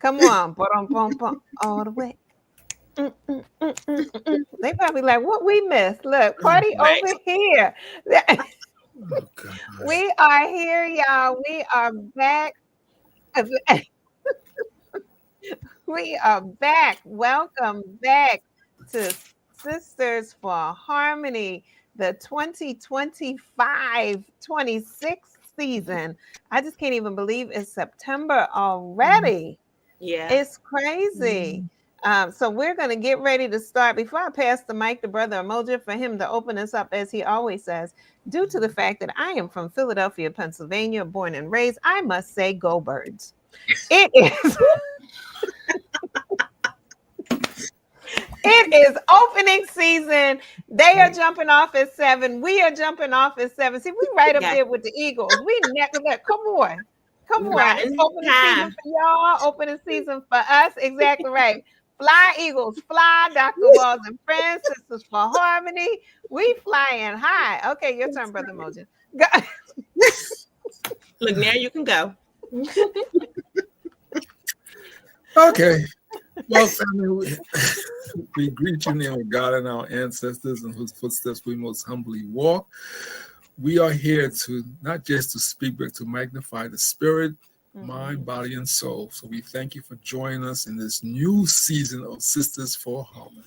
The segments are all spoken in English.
Come on. All the way. They probably like, what we missed? Look, party Right. over here. Oh God. We are here, y'all. We are back. We are back. Welcome back to Sisters for Harmony, the 2025-26 season. I just can't even believe it's September already. Yeah. It's crazy. So we're going to get ready to start. Before I pass the mic to Brother Emoji for him to open us up, as he always says, due to the fact that I am from Philadelphia, Pennsylvania, born and raised, I must say go birds. It is. It is opening season. They are jumping off at 7. We are jumping off at 7. See, we right up there with the Eagles. We never let. Come on. Come on. It's opening season for y'all. Opening season for us. Exactly right. Fly Eagles. Fly Dr. Walls and Friends. Sisters for Harmony. We flying high. Okay, your turn, Brother Mojo. Look, now you can go. Okay. Well, family, we greet you in the name of God and our ancestors, in whose footsteps we most humbly walk. We are here to not just to speak, but to magnify the spirit, mind, body, and soul. So we thank you for joining us in this new season of Sisters for Harmony.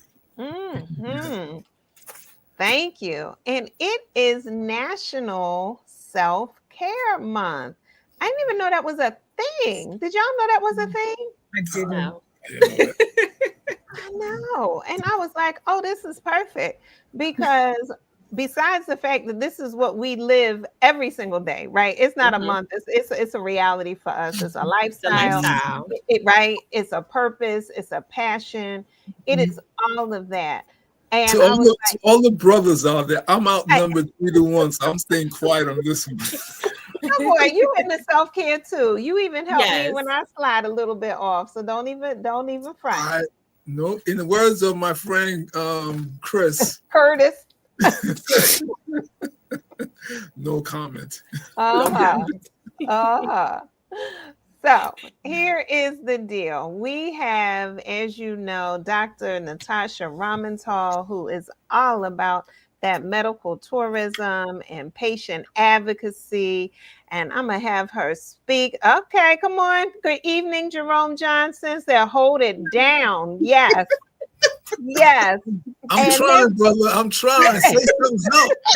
Thank you. And it is National Self-Care Month. I didn't even know that was a thing. Did y'all know that was a thing? I did know. I know. And I was like, oh, this is perfect. Because besides the fact that this is what we live every single day, right? It's not a month. It's a reality for us. It's a lifestyle. Right? It's a purpose. It's a passion. It is all of that. And to all the brothers out there, I'm outnumbered 3-1, so I'm staying quiet on this one. Come on, you in the self-care too. You even help me when I slide a little bit off. So don't even front. No, in the words of my friend Chris Curtis. No comment. So here is the deal. We have, as you know, Dr. Natasha Ramontal, who is all about that medical tourism and patient advocacy. And I'm going to have her speak. Okay, come on. Good evening, Jerome Johnson. Say, hold it down. Yes. Yes. I'm trying, brother. I'm trying. Say something.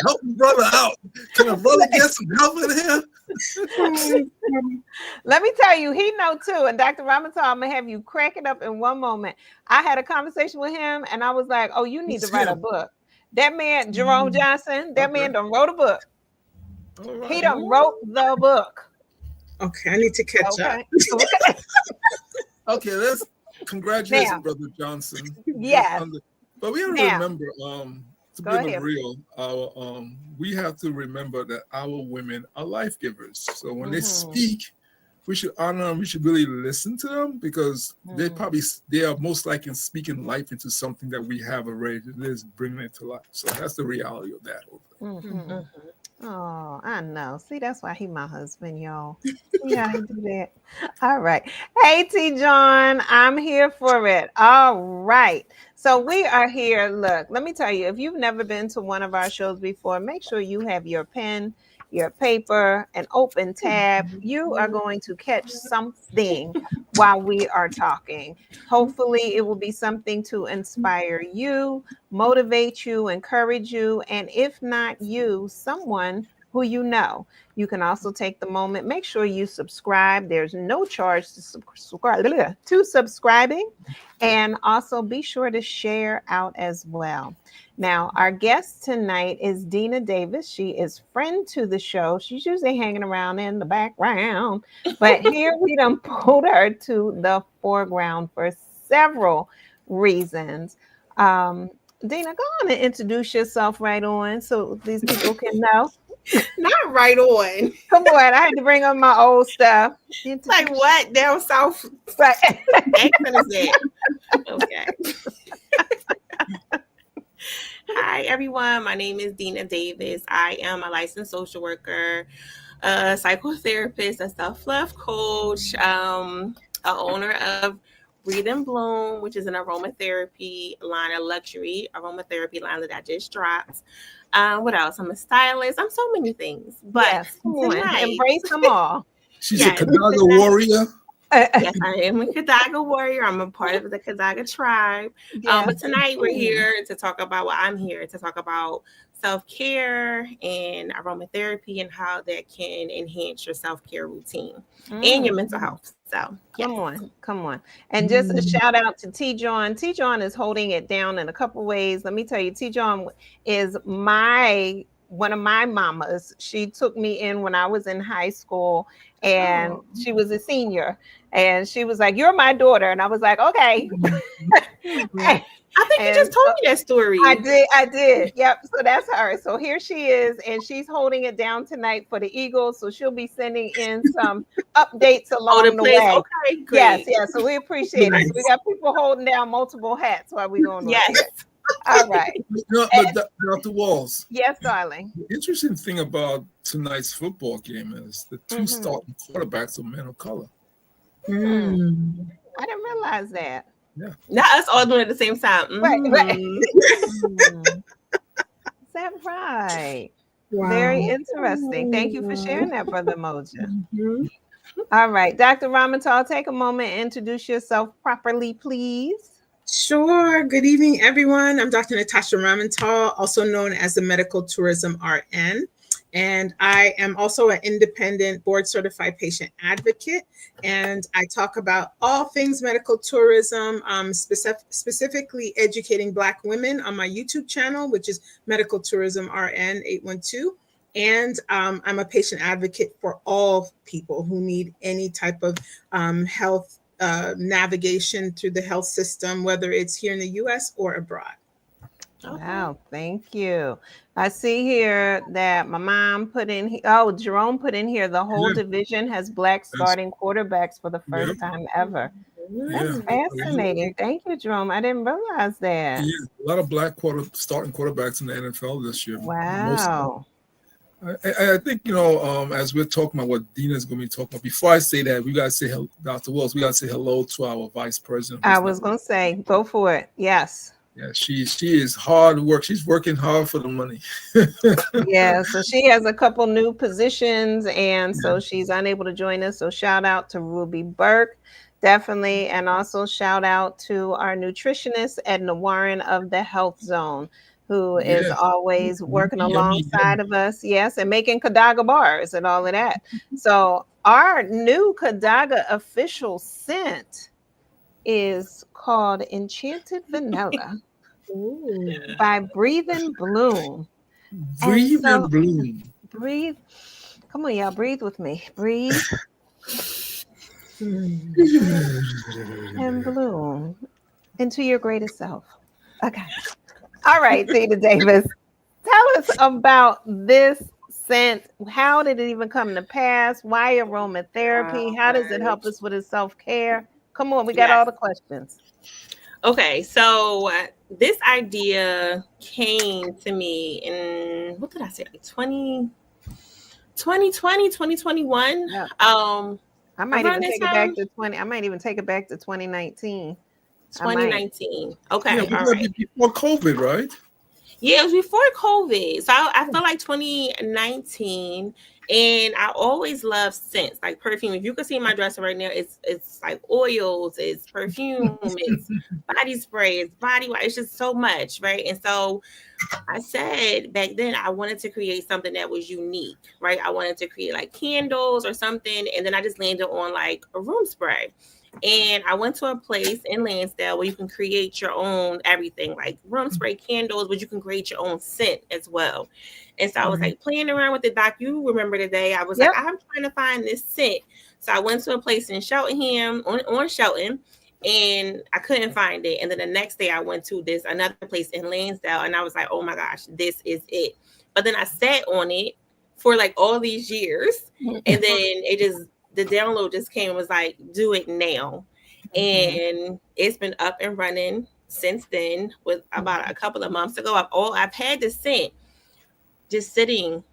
Help the brother out. Can a brother get some help in here? Let me tell you, he know too. And Dr. Ramontal, I'm going to have you crack it up in one moment. I had a conversation with him and I was like, oh, you need to write a book. That man, Jerome Johnson, that man done wrote a book. Right. He done wrote the book. Okay, I need to catch up. Okay, let's congratulations, Brother Johnson. Yes. But we have to remember, to be real, we have to remember that our women are life givers. So when they speak, we should honor them. We should really listen to them because they are most likely speaking life into something that we have already. Just bringing it to life. So that's the reality of that. Oh, I know. See, that's why he my husband, y'all. See how he do that? All right. Hey, T. John, I'm here for it. All right. So we are here. Look, let me tell you, if you've never been to one of our shows before, make sure you have your pen, your paper, an open tab. You are going to catch something while we are talking. Hopefully, it will be something to inspire you, motivate you, encourage you, and if not you, someone who you know. You can also take the moment, make sure you subscribe. There's no charge to subscribing, and also be sure to share out as well. Now, our guest tonight is Deana Davis. She is friend to the show. She's usually hanging around in the background, but here we done pulled her to the foreground for several reasons. Deana, go on and introduce yourself right on so these people can know. Not right on. Come on, I had to bring up my old stuff. Like what? Down south? Right. Accent is that? Okay. Hi, everyone. My name is Deana Davis. I am a licensed social worker, a psychotherapist, a self-love coach. a owner of Breathe and Bloom, which is an aromatherapy line, a luxury aromatherapy line that I just dropped. What else? I'm a stylist. I'm so many things. But Yes, come on, tonight, embrace them all. She's a yes, Kadaga tonight, warrior. yes, I am a Kadaga warrior. I'm a part of the Kadaga tribe. Yes. But tonight we're here to talk about, well, I'm here to talk about self-care and aromatherapy and how that can enhance your self-care routine and your mental health. So, yes. Come on. And just a shout out to T. John. T. John is holding it down in a couple ways. Let me tell you, T. John is one of my mamas. She took me in when I was in high school, and she was a senior. And she was like, "You're my daughter," and I was like, "Okay." I think you just told me that story. I did. Yep. So that's her. So here she is, and she's holding it down tonight for the Eagles. So she'll be sending in some updates along the way. Okay, Yes, great. yes. So we appreciate it. So we got people holding down multiple hats while we're going on Yes. here. All right. But Dr. Walls, Yes, darling. the interesting thing about tonight's football game is the two starting quarterbacks are men of color. I didn't realize that. Yeah. Not us all doing it at the same time. Right. Is that right? Wow. Very interesting. Thank you for sharing that, Brother Moja. All right. Dr. Ramontal, take a moment and introduce yourself properly, please. Sure. Good evening, everyone. I'm Dr. Natasha Ramontal, also known as the Medical Tourism RN. And I am also an independent board certified patient advocate. And I talk about all things medical tourism, specifically educating Black women on my YouTube channel, which is Medical Tourism RN 812. And I'm a patient advocate for all people who need any type of health navigation through the health system, whether it's here in the US or abroad. Wow, thank you. I see here that my mom put in, Jerome put in here, the whole division has Black starting quarterbacks for the first time ever. That's fascinating. Thank you, Jerome. I didn't realize that. Yeah, a lot of Black starting quarterbacks in the NFL this year. Wow. I think, as we're talking about what Deana's going to be talking about, before I say that, we got to say, Dr. Wells, we got to say hello to our vice president. I was going to say, go for it. Yes. Yeah, she is hard work. She's working hard for the money. Yeah, so she has a couple new positions, and so she's unable to join us. So shout out to Ruby Burke, definitely, and also shout out to our nutritionist Edna Warren of the Health Zone, who is always working alongside of us. Yes, and making Kadaga bars and all of that. So our new Kadaga official scent is called Enchanted Vanilla. By Breathe and Bloom. Breathe and Bloom. Breathe. Come on, y'all. Breathe with me. Breathe. And bloom into your greatest self. Okay. All right, Deana Davis. Tell us about this scent. How did it even come to pass? Why aromatherapy? How does it help us with his self-care? Come on, we got all the questions. Okay, so this idea came to me in, what did I say, like 2020, 2021. Yeah. I might even take it back to 2019. 2019. Okay. Yeah, all right. Before COVID, right? Yeah, it was before COVID. So I feel like 2019. And I always love scents, like perfume. If you can see my dresser right now, it's like oils, it's perfume, it's body spray, it's body wash. It's just so much, right? And so I said back then I wanted to create something that was unique, right? I wanted to create like candles or something. And then I just landed on like a room spray. And I went to a place in Lansdale where you can create your own everything, like room spray, candles, but you can create your own scent as well. And so I was like playing around with it. Doc, you remember the day I was like, I'm trying to find this scent. So I went to a place in Cheltenham, on Shelton, and I couldn't find it. And then the next day I went to another place in Lansdale, and I was like, oh my gosh, this is it. But then I sat on it for like all these years, and then the download just came and was like, do it now. And it's been up and running since then. With about a couple of months ago, I've had this scent just sitting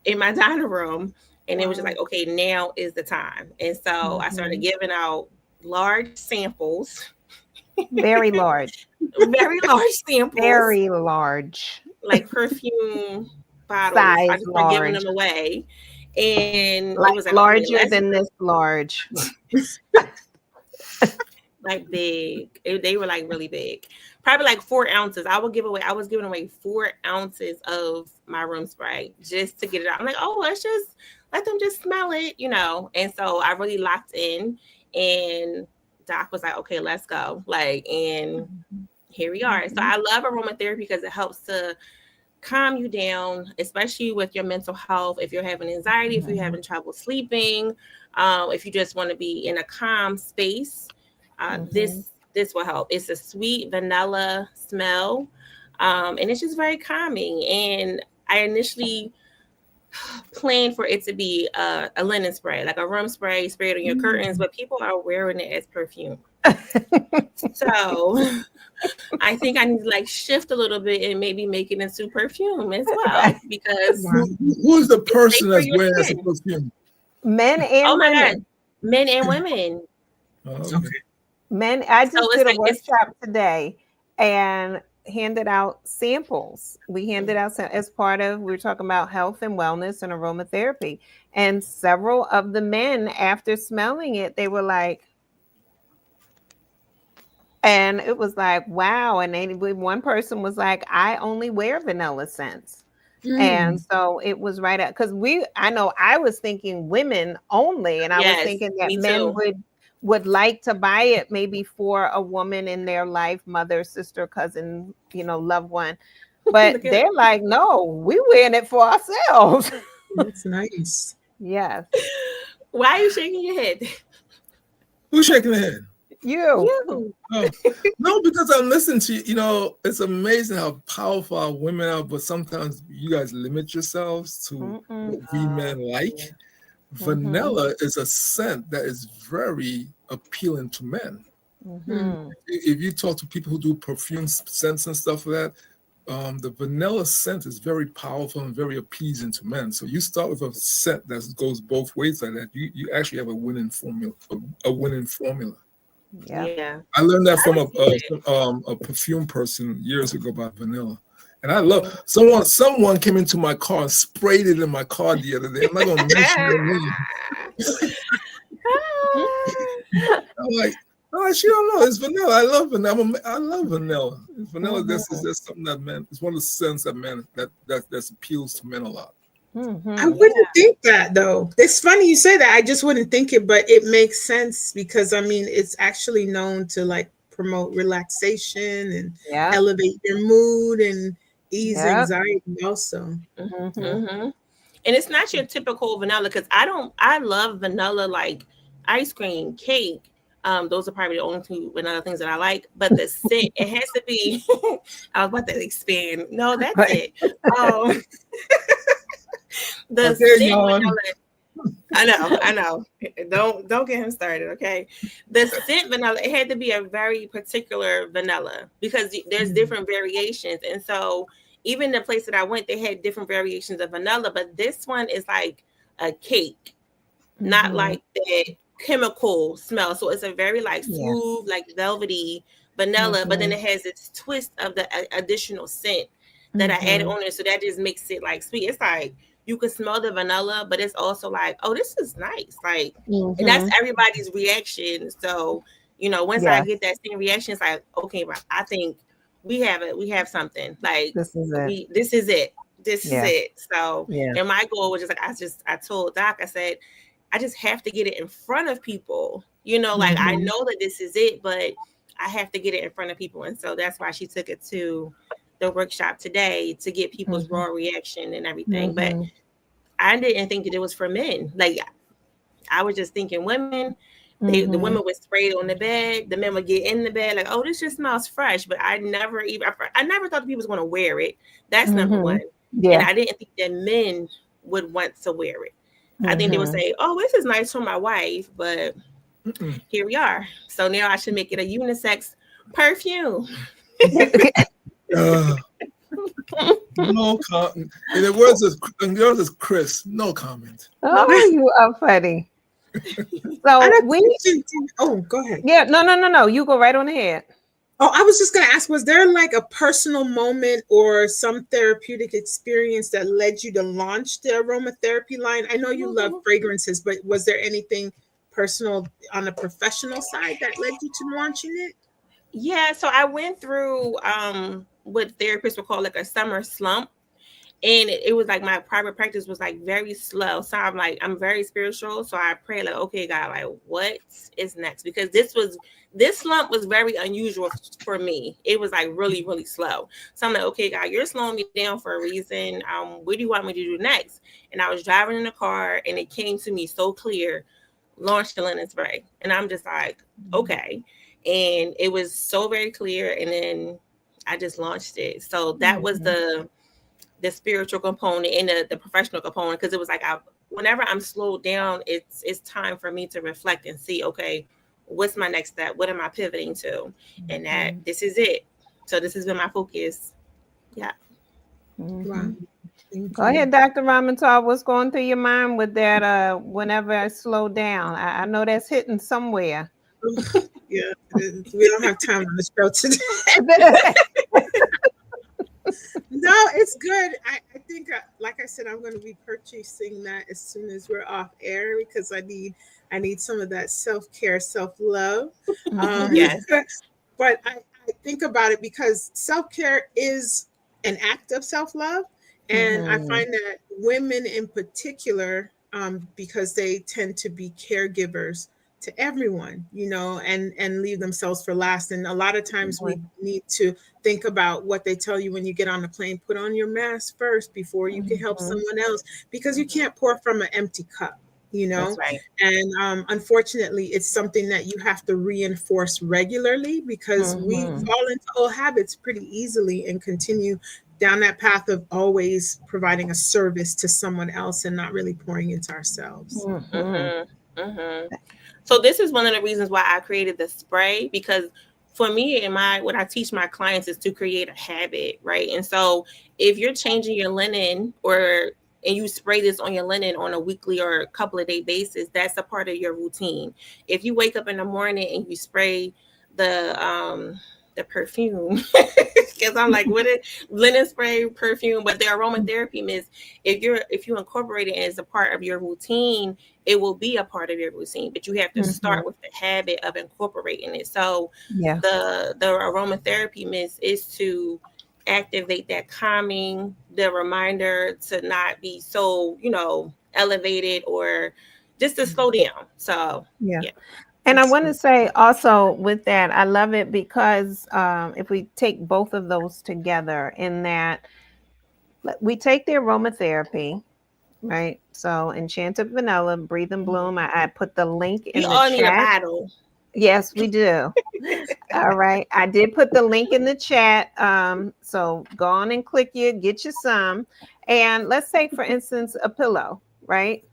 in my dining room, and it was just like, okay, now is the time. And so I started giving out large samples, Very large. very large samples, Very large. like perfume bottles. I Size just started giving large. them away. And it Like was like, okay, larger let's than this large. like big. They were like really big. Probably like 4 ounces. I was giving away 4 ounces of my room spray just to get it out. I'm like, oh, let's just let them just smell it, you know. And so I really locked in, and Doc was like, okay, let's go. Like, and here we are. So I love aromatherapy because it helps to calm you down, especially with your mental health. If you're having anxiety, if you're having trouble sleeping, if you just want to be in a calm space, this will help. It's a sweet vanilla smell, and it's just very calming. And I initially planned for it to be a linen spray, like a room spray sprayed on your curtains, but people are wearing it as perfume. So I think I need to like shift a little bit and maybe make it into perfume as well, because who's the person that's your wearing as a skin. perfume? Men and Oh my women. God, men and women. Okay. Men, I So just it's did a like workshop today and handed out samples. We handed out as part of, we were talking about health and wellness and aromatherapy. And several of the men, after smelling it, they were like, and it was like, wow. And then one person was like, I only wear vanilla scents. And so it was right at, because I know I was thinking women only, and I was yes, thinking that me men too. would like to buy it maybe for a woman in their life, mother, sister, cousin, loved one. But Look at they're it. like, no, we wearing it for ourselves. That's nice. Yes. Why are you shaking your head? Who's shaking their head? You. You. Oh, no, because I'm listening to you. You know, it's amazing how powerful our women are, but sometimes you guys limit yourselves to what we men like. Vanilla is a scent that is very appealing to men. If you talk to people who do perfume scents and stuff like that, the vanilla scent is very powerful and very appeasing to men. So you start with a scent that goes both ways like that. You actually have a winning formula. A winning formula. Yeah. I learned that from a perfume person years ago about vanilla. And I love someone came into my car and sprayed it in my car the other day. I'm not gonna mention their name. I'm like, oh, she don't know. It's vanilla. I love vanilla. I love vanilla. Vanilla. This is just something that men. It's one of the scents that men that appeals to men a lot. I wouldn't think that though. It's funny you say that. I just wouldn't think it, but it makes sense because I mean it's actually known to like promote relaxation and elevate your mood and ease anxiety also. And it's not your typical vanilla, because I love vanilla like ice cream, cake. Those are probably the only two vanilla things that I like. But the scent, it has to be. I was about to expand. No, that's it. The scent vanilla. I know. Don't get him started, okay? The scent vanilla, it had to be a very particular vanilla because there's different variations. And so even the place that I went, they had different variations of vanilla, but this one is like a cake, not like that chemical smell. So it's a very like smooth, like velvety vanilla, but then it has this twist of the additional scent that I added on there. So that just makes it like sweet. It's like you can smell the vanilla, but it's also like, oh, this is nice. Like, and that's everybody's reaction. So, once I get that same reaction, it's like, okay, I think we have it. We have something. Like this is it. This is it. So, and my goal was just like, I told Doc, I said, I just have to get it in front of people. Like I know that this is it, but I have to get it in front of people. And so that's why she took it to the workshop today to get people's raw reaction and everything. But I didn't think that it was for men. Like I was just thinking women, the women would spray it on the bed. The men would get in the bed like, oh, this just smells fresh. But I never thought the people was going to wear it. That's number one. Yeah. And I didn't think that men would want to wear it. I think they would say, oh, this is nice for my wife, but here we are. So now I should make it a unisex perfume. No comment. In the words of Chris, no comment. Oh, you are funny. So go ahead. Yeah, no. You go right on ahead. Oh, I was just going to ask, was there like a personal moment or some therapeutic experience that led you to launch the aromatherapy line? I know you love fragrances, but was there anything personal on the professional side that led you to launching it? Yeah, so I went through what therapists would call like a summer slump. And it was like my private practice was like very slow. So I'm very spiritual. So I pray like, okay, God, like what is next? Because this slump was very unusual for me. It was like really, really slow. So I'm like, okay, God, you're slowing me down for a reason. What do you want me to do next? And I was driving in the car and it came to me so clear, launch the linen spray. And I'm just like, okay. And it was so very clear. And then I just launched it. So that was the spiritual component and the professional component, because it was like whenever I'm slowed down, it's time for me to reflect and see, okay, what's my next step? What am I pivoting to? And that this is it. So this has been my focus. Yeah. Wow. Go ahead, Dr. Ramontal. What's going through your mind with that? Whenever I slow down, I know that's hitting somewhere. Yeah, we don't have time on the show today. No, it's good. I think, like I said, I'm going to be purchasing that as soon as we're off air, because I need some of that self-care, self-love. Yes. But I think about it because self-care is an act of self-love. And I find that women in particular, because they tend to be caregivers to everyone, and leave themselves for last. And a lot of times we need to think about what they tell you when you get on the plane. Put on your mask first before you can help someone else, because you can't pour from an empty cup, That's right. And unfortunately, it's something that you have to reinforce regularly, because we fall into old habits pretty easily and continue down that path of always providing a service to someone else and not really pouring into ourselves. So this is one of the reasons why I created the spray, because for me and what I teach my clients is to create a habit, right? And so if you're changing your linen and you spray this on your linen on a weekly or a couple of day basis, that's a part of your routine. If you wake up in the morning and you spray the perfume, because I'm like, what is linen spray, perfume? But the aromatherapy mist, if you incorporate it as a part of your routine, it will be a part of your routine. But you have to start with the habit of incorporating it. So the aromatherapy mist is to activate that calming, the reminder to not be so, elevated, or just to slow down. So yeah. And I want to say also with that, I love it because if we take both of those together, in that we take the aromatherapy, right? So Enchanted Vanilla, Breathe and Bloom. I put the link in the all need a chat. bottle. Yes, we do. All right. I did put the link in the chat. So go on and click it, get you some. And let's take, for instance, a pillow, right?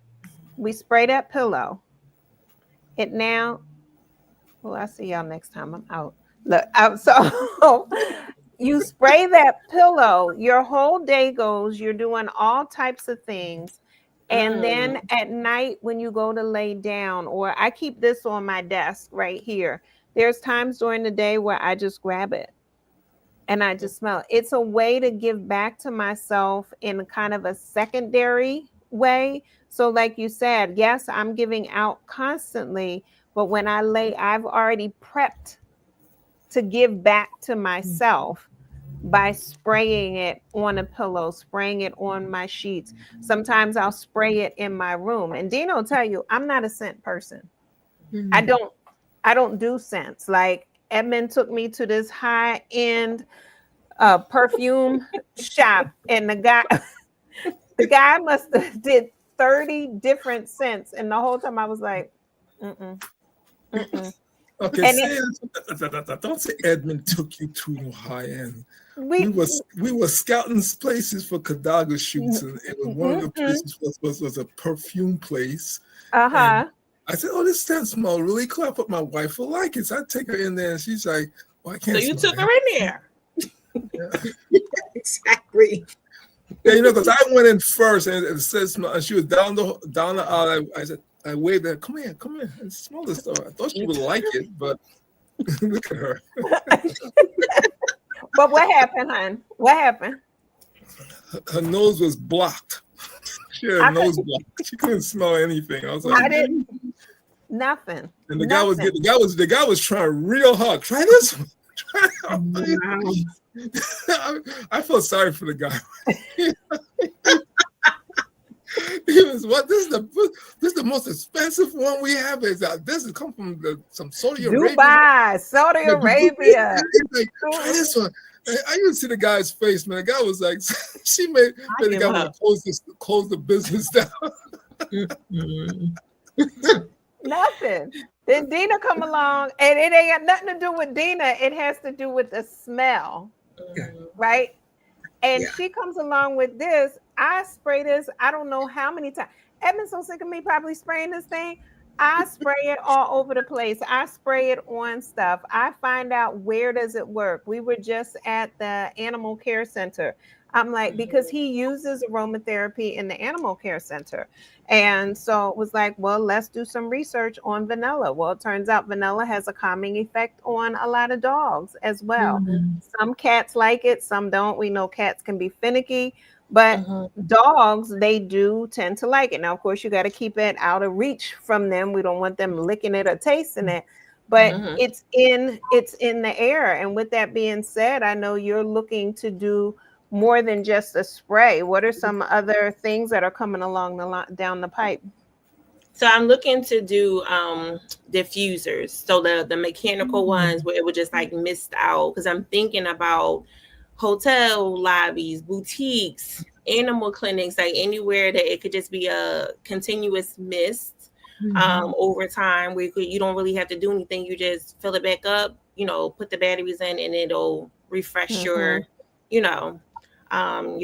We spray that pillow. It now, well, I'll see y'all next time. I'm out. Look, so you spray that pillow, your whole day goes, you're doing all types of things. And then at night, when you go to lay down, or I keep this on my desk right here, there's times during the day where I just grab it and I just smell it. It's a way to give back to myself in kind of a secondary way. So like you said, yes, I'm giving out constantly, but when I lay, I've already prepped to give back to myself by spraying it on a pillow, spraying it on my sheets. Sometimes I'll spray it in my room. And Deana will tell you, I'm not a scent person. I don't do scents. Like Edmund took me to this high-end perfume shop, and the guy must have did 30 different scents. And the whole time I was like, mm-mm. Okay, don't say Edmund took you to no high end. We were scouting places for Kadaga shoots, and one of the places was a perfume place. And I said, "Oh, this scent smells really cool. I thought my wife will like it." So I take her in there, and she's like, "Well, I can't." So you took her in there. Yeah. Exactly. Yeah, because I went in first, and it says, and she was down the aisle. I said, I waved at her, come here, and smell this stuff. I thought she would like it, but look at her. But what happened, hon? What happened? Her nose was blocked. She had a nose block. She couldn't smell anything. I was like, I didn't. Nothing. And the guy was trying real hard. Try this one. Try it. I felt sorry for the guy. He was, what? This is the most expensive one we have. Is this has come from some Saudi Arabia. Dubai, Saudi Arabia. He's like, try this one. I didn't see the guy's face, man. The guy was like, she made the guy want to close the business down. Nothing. Then Deana come along, and it ain't got nothing to do with Deana. It has to do with the smell, right? And she comes along with this. I spray this. I don't know how many times. Edmund's so sick of me probably spraying this thing. I spray it all over the place. I spray it on stuff. I find out where does it work. We were just at the animal care center. I'm like, because he uses aromatherapy in the animal care center. And so it was like, well, let's do some research on vanilla. Well, it turns out vanilla has a calming effect on a lot of dogs as well. Some cats like it, some don't. We know cats can be finicky, but dogs, they do tend to like it. Now, of course, you got to keep it out of reach from them. We don't want them licking it or tasting it, but it's in the air. And with that being said, I know you're looking to do more than just a spray. What are some other things that are coming along down the pipe? So I'm looking to do diffusers. So the mechanical ones where it would just like mist out, because I'm thinking about hotel lobbies, boutiques, animal clinics, like anywhere that it could just be a continuous mist over time where you don't really have to do anything. You just fill it back up, put the batteries in, and it'll refresh your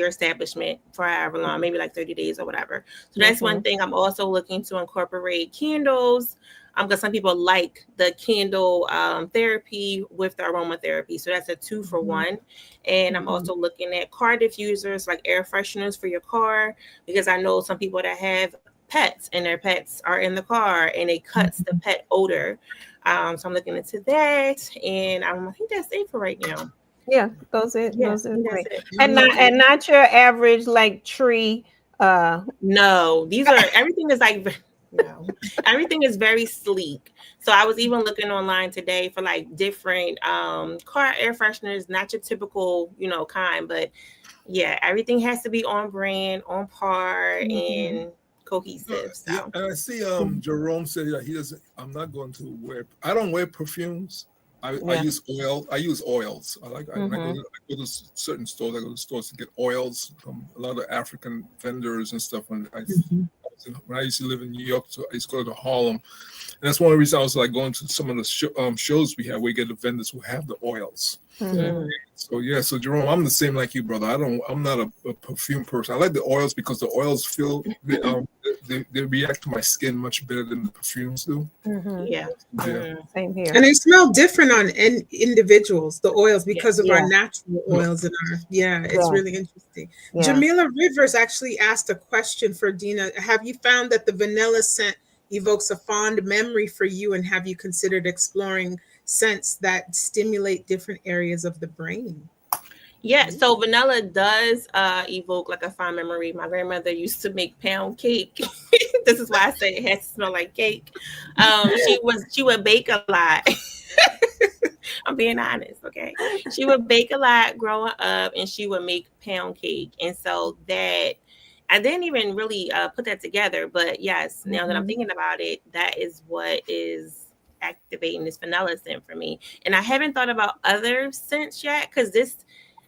establishment for however long, maybe like 30 days or whatever. So that's one thing. I'm also looking to incorporate candles, because some people like the candle therapy with the aromatherapy. So that's a 2-for-1. And I'm also looking at car diffusers, like air fresheners for your car, because I know some people that have pets and their pets are in the car and it cuts the pet odor. So I'm looking into that, and I think that's it for right now. Yeah, those are great. And not your average like tree. No, these are everything is like everything is very sleek. So I was even looking online today for like different car air fresheners, not your typical kind, but yeah, everything has to be on brand, on par, and cohesive. So and I see Jerome said that he doesn't. I don't wear perfumes. I use oil. I use oils. I go to certain stores. I go to stores to get oils from a lot of African vendors and stuff. When I used to live in New York, so I used to go to Harlem, and that's one of the reasons I was like going to some of the shows we have. We get the vendors who have the oils. So Jerome, I'm the same like you, brother. I'm not a perfume person. I like the oils because the oils feel they react to my skin much better than the perfumes do. Same here. And they smell different on individuals, the oils, because of our natural oils in our it's really interesting. Jamila Rivers actually asked a question for Deana. Have you found that the vanilla scent evokes a fond memory for you, and have you considered exploring scents that stimulate different areas of the brain? Yeah, so vanilla does evoke like a fond memory. My grandmother used to make pound cake. This is why I say it has to smell like cake. She would bake a lot. I'm being honest, okay? She would bake a lot growing up, and she would make pound cake. And so that I didn't even really put that together, but yes, now that I'm thinking about it, that is what is activating this vanilla scent for me. And I haven't thought about other scents yet, because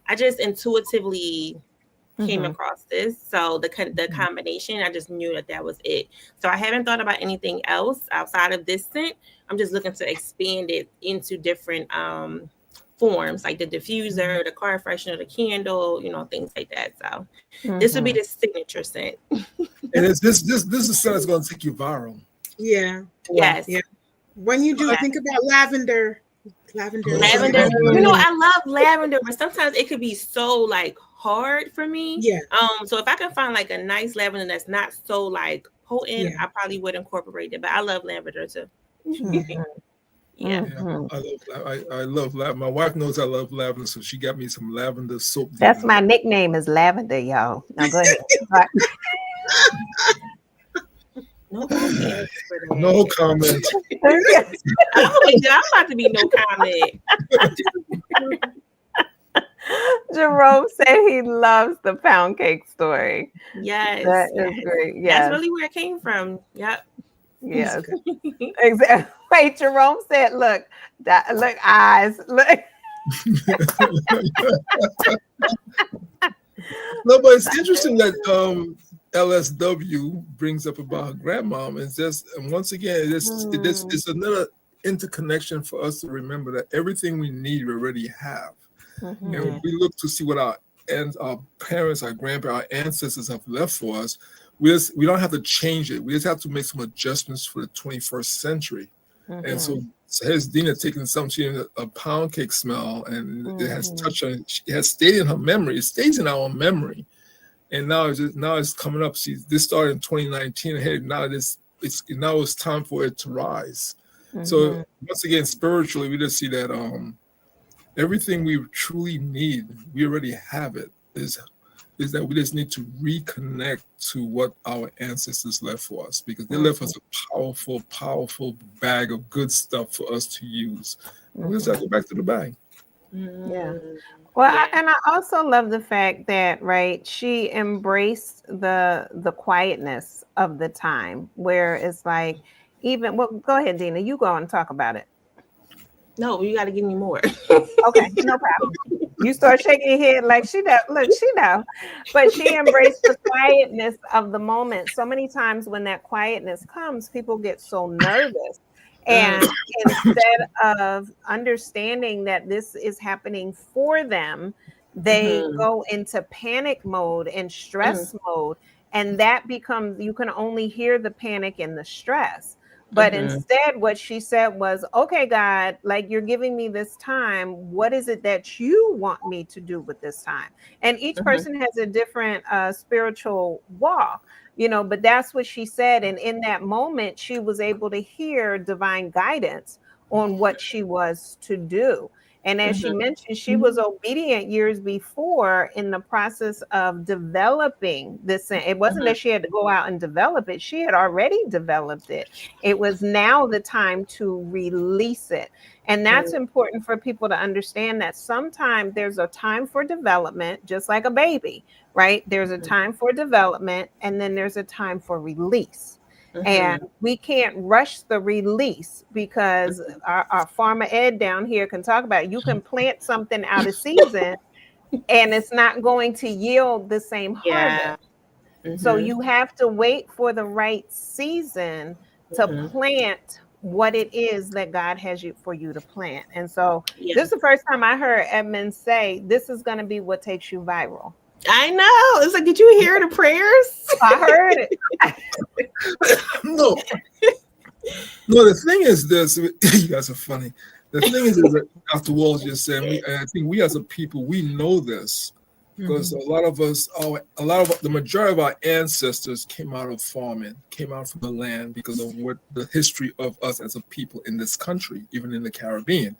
I just intuitively came across this. So the combination, I just knew that was it. So I haven't thought about anything else outside of this scent. I'm just looking to expand it into different forms, like the diffuser, the car freshener, the candle, things like that. So this would be the signature scent. And it's this is the scent that's going to take you viral. Yeah. Yes. Yeah. When you do think about lavender. Lavender. I love lavender, but sometimes it could be so like hard for me. Yeah. So if I can find like a nice lavender that's not so like potent, I probably would incorporate it. But I love lavender too. Mhm. Yeah. Mhm. I love lavender. My wife knows I love lavender, so she got me some lavender soap. That's my nickname is Lavender, y'all. Now go ahead. No comment for that. No comment. I'm about to be no comment. Jerome said he loves the pound cake story. Yes. That is great. Yes. That's really where it came from. Yep. Yes. Exactly. Wait, Jerome said, look, look, eyes. Look. No, but it's interesting that LSW brings up about her grandmom. It's just, and once again, it's another interconnection for us to remember that everything we need we already have. Mm-hmm. And we look to see what our parents, our grandparents, our ancestors have left for us. We don't have to change it. We just have to make some adjustments for the 21st century. Mm-hmm. And so here's Deana taking something, a pound cake smell, and it has touched on. It has stayed in her memory. It stays in our memory, and now it's coming up. This started in 2019. Hey, now it's time for it to rise. Mm-hmm. So once again, spiritually, we just see that everything we truly need, we already have it. Is that we just need to reconnect to what our ancestors left for us, because they left us a powerful, powerful bag of good stuff for us to use. And we just have to go back to the bag. Yeah. Well, and I also love the fact that, right, she embraced the quietness of the time, where it's like, go ahead, Deana, you go and talk about it. No, you got to give me more. Okay, no problem. You start shaking your head like she does. Look, she knows. But she embraced the quietness of the moment. So many times when that quietness comes, people get so nervous. And instead of understanding that this is happening for them, they go into panic mode and stress mode. And that becomes, you can only hear the panic and the stress. But instead, what she said was, okay, God, like, you're giving me this time. What is it that you want me to do with this time? And each person has a different spiritual walk, but that's what she said. And in that moment, she was able to hear divine guidance on what she was to do. And as she mentioned, she was obedient years before in the process of developing this. It wasn't that she had to go out and develop it. She had already developed it. It was now the time to release it. And that's important for people to understand, that sometimes there's a time for development, just like a baby, right? There's a time for development, and then there's a time for release. And we can't rush the release, because our farmer Ed down here can talk about it. You can plant something out of season and it's not going to yield the same harvest. So you have to wait for the right season to plant what it is that God has for you to plant. And so this is the first time I heard Edmund say, this is going to be what takes you viral. I know. It's like, did you hear the prayers? I heard it. No, the thing is this. You guys are funny. The thing is that Dr. Walls just said, I think we as a people, we know this, because a lot of the majority of our ancestors came out of farming, came out from the land, because of what the history of us as a people in this country, even in the Caribbean.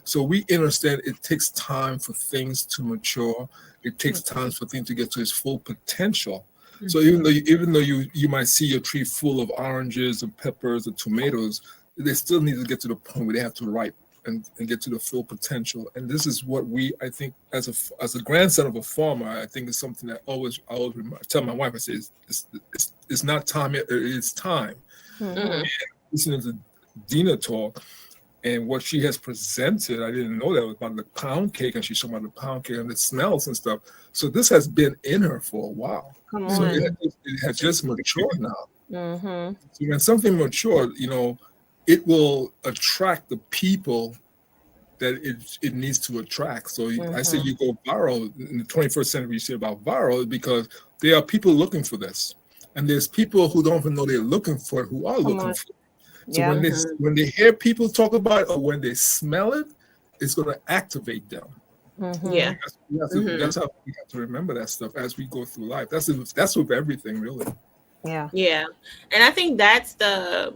So we understand it takes time for things to mature. It takes time for things to get to its full potential. So even though you might see a tree full of oranges and peppers and tomatoes, they still need to get to the point where they have to ripe and get to the full potential. And this is what I think, as a grandson of a farmer, I think is something that I always tell my wife. I say it's not time yet, it's time. And listening to Deana talk and what she has presented, I didn't know that was about the pound cake, and she's talking about the pound cake and the smells and stuff. So this has been in her for a while. So it has just matured now. So when something matured, it will attract the people that it needs to attract. So I say you go viral in the 21st century. You say about viral because there are people looking for this, and there's people who don't even know they're looking for it who are looking for it. So when they hear people talk about it, or when they smell it, it's going to activate them. Yeah, that's how we have to remember that stuff as we go through life. That's with everything, really. Yeah. Yeah. And I think that's the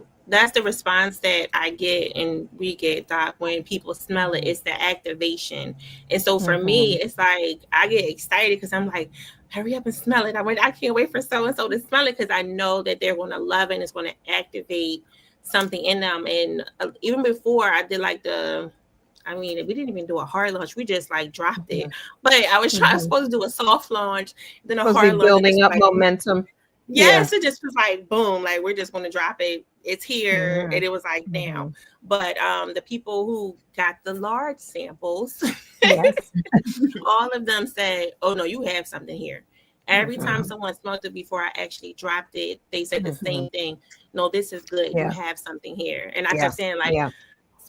response that I get and we get, Doc, when people smell it. It's the activation. And so for me, it's like I get excited because I'm like, hurry up and smell it. I can't wait for so and so to smell it because I know that they're going to love it and it's going to activate something in them. And even before I did like we didn't even do a hard launch. We just like dropped it. But I was supposed to do a soft launch, then a Supposed to hard be launch. And building just up like, momentum. yes, it just was like boom, like we're just going to drop it. It's here, and it was like now. But the people who got the large samples, Yes. all of them said, "Oh no, you have something here." Every time someone smelled it before I actually dropped it, they said the same thing. No, this is good. You Yeah. have something here, and I Yeah. kept saying like, Yeah.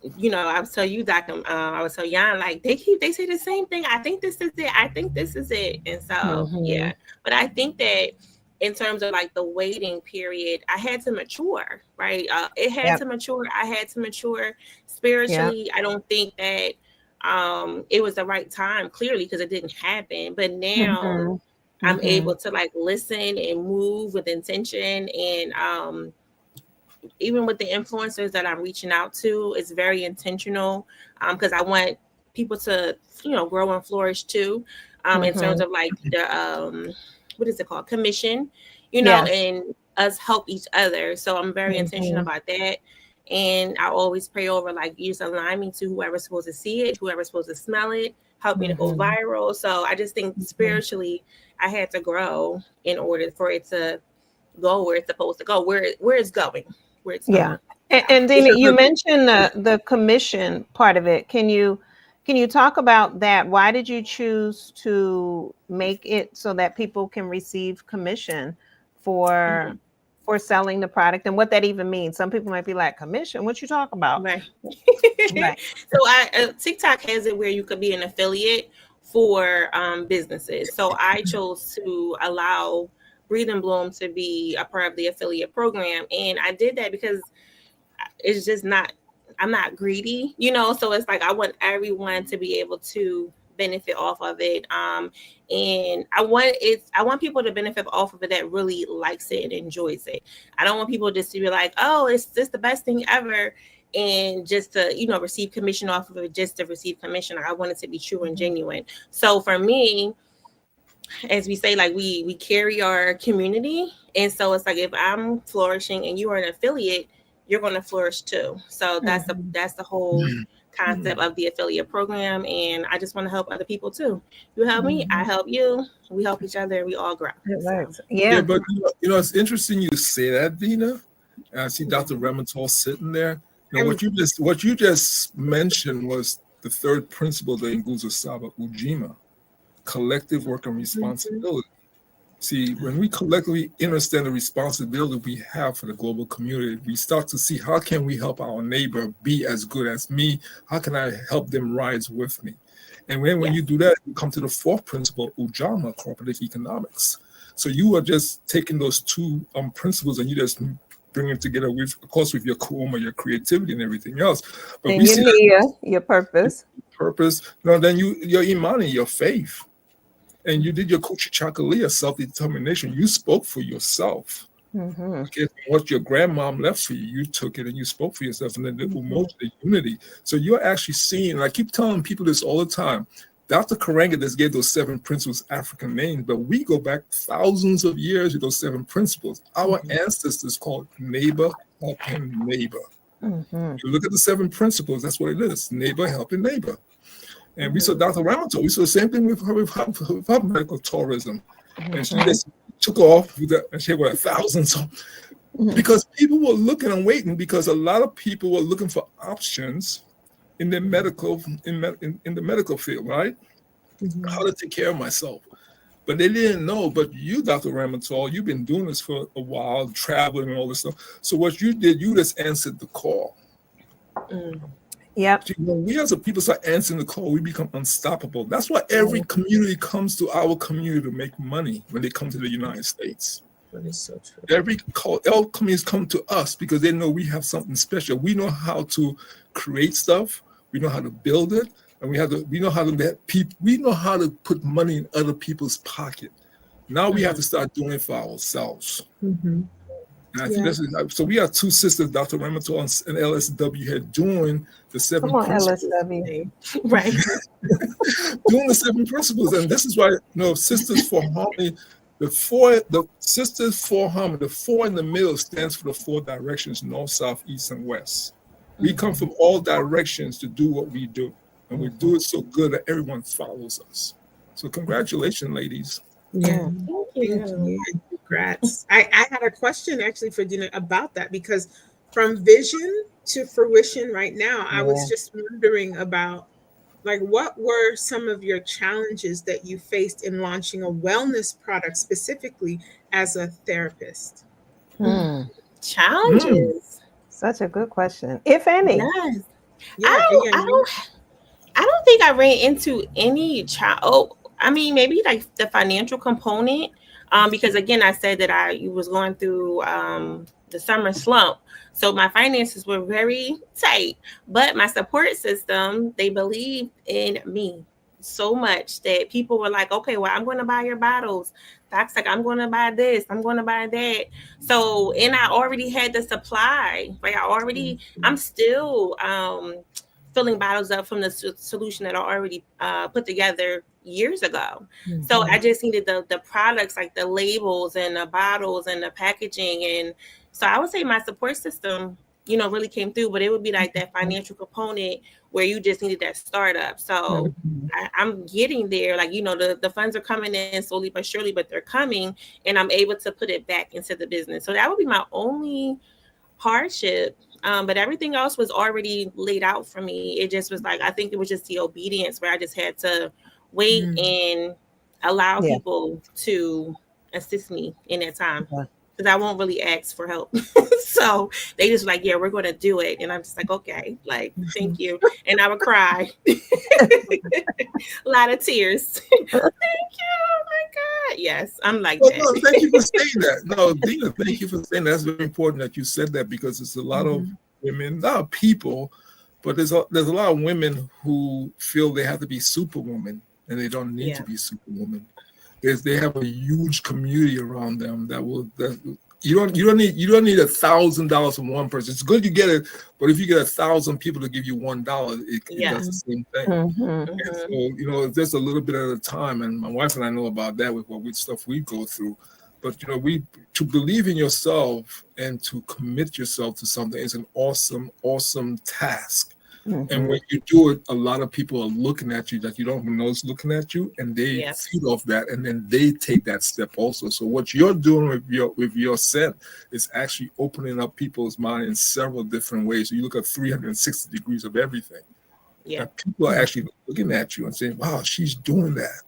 I was tell you, Doc, I was tell Jan, like they say the same thing. I think this is it. I think this is it. And so yeah, but I think that in terms of like the waiting period, I had to mature, right? It had to mature. I had to mature spiritually. I don't think that it was the right time, clearly, because it didn't happen. But now I'm able to like listen and move with intention, and even with the influencers that I'm reaching out to, it's very intentional because I want people to, grow and flourish too, in terms of like the what is it called, commission, Yes. and us help each other. So I'm very intentional about that. And I always pray over, like, you just align me to whoever's supposed to see it, whoever's supposed to smell it, help me to go viral. So I just think spiritually I had to grow in order for it to go where it's supposed to go, where it's going. Yeah. Yeah. And Deana, you mentioned the commission part of it. Can you talk about that? Why did you choose to make it so that people can receive commission for selling the product, and what that even means? Some people might be like, commission? What you talk about? Right. Right. So TikTok has it where you could be an affiliate for businesses. So I chose to allow Breathe and Bloom to be a part of the affiliate program. And I did that because it's just I'm not greedy, so it's like I want everyone to be able to benefit off of it. And I want people to benefit off of it that really likes it and enjoys it. I don't want people just to be like, oh, it's just the best thing ever, and just to, receive commission off of it just to receive commission. I want it to be true and genuine. So for me, as we say, like we carry our community. And so it's like, if I'm flourishing and you are an affiliate, you're going to flourish too. So that's the whole concept of the affiliate program. And I just want to help other people too. You help me, I help you. We help each other, and we all grow. It works. So. Yeah. But it's interesting you say that, Deana. I see Dr. Ramontal sitting there. What you just mentioned was the third principle of the Nguzo Saba Ujima, collective work and responsibility. See, when we collectively understand the responsibility we have for the global community, we start to see, how can we help our neighbor be as good as me? How can I help them rise with me? And when you do that, you come to the fourth principle, Ujama, cooperative economics. So you are just taking those two principles and you just bring them together with, of course, with your kuoma, your creativity and everything else. But and your purpose. Then your imani, your faith. And you did your kuchichakalia, self-determination. You spoke for yourself. Okay, what your grandmom left for you, you took it and you spoke for yourself, and then the emotion, unity. So you're actually seeing, and I keep telling people this all the time, Dr. Karanga just gave those 7 principles African names, but we go back thousands of years with those 7 principles. Our ancestors called neighbor helping neighbor. You look at the 7 principles, that's what it is, neighbor helping neighbor. And we saw Dr. Ramontal. We saw the same thing with her medical tourism. And she just took off with that, and she had thousands. Because people were looking and waiting, because a lot of people were looking for options in the medical in the medical field, right? How to take care of myself. But they didn't know. But you, Dr. Ramontal, you've been doing this for a while, traveling and all this stuff. So what you did, you just answered the call. Yep. When we as a people start answering the call, we become unstoppable. That's why every community comes to our community to make money when they come to the United States. That is so true. All communities come to us because they know we have something special. We know how to create stuff. We know how to build it, and we know how to put money in other people's pocket. Now we have to start doing it for ourselves. Mm-hmm. And I think so. We have two sisters, Dr. Ramontal and LSW, here doing the 7 Come on, principles. LSW. Right. Doing the 7 principles. And this is why, Sisters for Harmony, the Sisters for Harmony, the 4 in the middle stands for the 4 directions, north, south, east, and west. We come from all directions to do what we do. And we do it so good that everyone follows us. So congratulations, ladies. Yeah. Thank Thank you. you. Congrats. I had a question actually for Deana about that, because from vision to fruition right now, I was just wondering about, like, what were some of your challenges that you faced in launching a wellness product specifically as a therapist? Challenges. Such a good question, if any. Yes. Yeah, I don't think I ran into any I mean, maybe like the financial component, because again, I said that I was going through the summer slump, so my finances were very tight. But my support system, they believed in me so much that people were like, "Okay, well, I'm going to buy your bottles." Doc's like, "I'm going to buy this. I'm going to buy that." So, and I already had the supply. Like I'm still filling bottles up from the solution that I already put together years ago. So I just needed the products, like the labels and the bottles and the packaging. And so I would say my support system, really came through, but it would be like that financial component where you just needed that startup. So I'm getting there. Like, the funds are coming in slowly but surely, but they're coming, and I'm able to put it back into the business. So that would be my only hardship. But everything else was already laid out for me. It just was like, I think it was just the obedience where I just had to wait and allow people to assist me in that time. Because I won't really ask for help. So they just like, yeah, we're going to do it. And I'm just like, okay, like, thank you. And I would cry. A lot of tears. Thank you. Oh my God. Yes, I'm like that. No, thank you for saying that. No, Deana, thank you for saying that. That's very important that you said that, because it's a lot of women, not people, but there's a lot of women who feel they have to be superwoman, and they don't need to be superwoman. They have a huge community around them you don't need $1,000 from one person. It's good you get it, but if you get 1,000 people to give you $1, it does the same thing. And so, just a little bit at a time. And my wife and I know about that with what stuff we go through. But to believe in yourself and to commit yourself to something is an awesome, awesome task. And when you do it, a lot of people are looking at you that you don't even know is looking at you, and they feed off that, and then they take that step also. So what you're doing with your scent is actually opening up people's mind in several different ways. So you look at 360 degrees of everything. Yeah, and people are actually looking at you and saying, "Wow, she's doing that.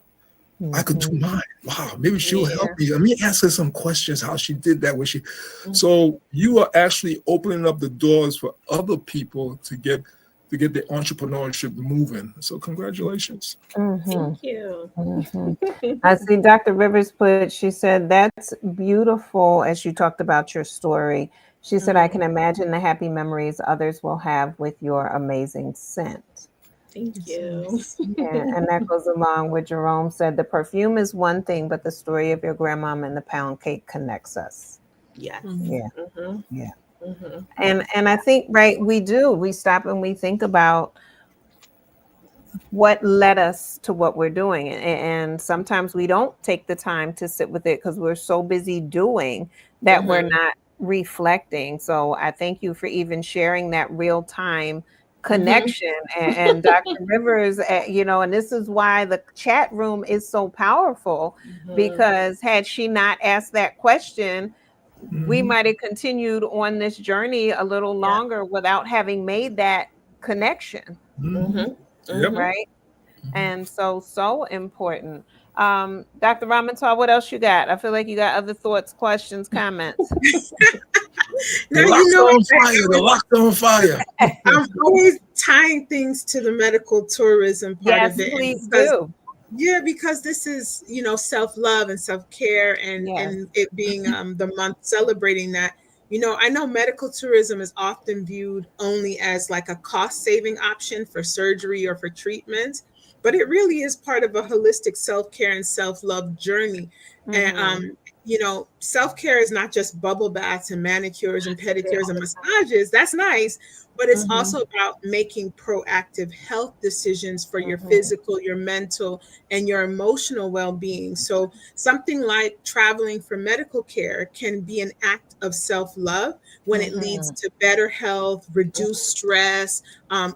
I could do mine. Wow, maybe she'll help me. Let me ask her some questions. How she did that? So you are actually opening up the doors for other people to get the entrepreneurship moving. So congratulations. Thank you. I see Dr. Rivers she said, that's beautiful as you talked about your story. She said, I can imagine the happy memories others will have with your amazing scent. Thank you. And that goes along with Jerome said, the perfume is one thing, but the story of your grandmom and the pound cake connects us. Yes. Yeah. And I think, we stop and we think about what led us to what we're doing. And sometimes we don't take the time to sit with it because we're so busy doing that we're not reflecting. So I thank you for even sharing that real time connection. And Dr. Rivers, and this is why the chat room is so powerful, because had she not asked that question, we might have continued on this journey a little longer without having made that connection. Right? And so important. Dr. Ramontal, what else you got? I feel like you got other thoughts, questions, comments. The locked on fire. I'm always tying things to the medical tourism part of it. Please do. Yeah, because this is, self-love and self-care and it being the month celebrating that. I know medical tourism is often viewed only as like a cost-saving option for surgery or for treatment, but it really is part of a holistic self-care and self-love journey. And self-care is not just bubble baths and manicures and pedicures and massages. That's nice, but it's also about making proactive health decisions for your physical, your mental, and your emotional well-being. So something like traveling for medical care can be an act of self-love when it leads to better health, reduced stress,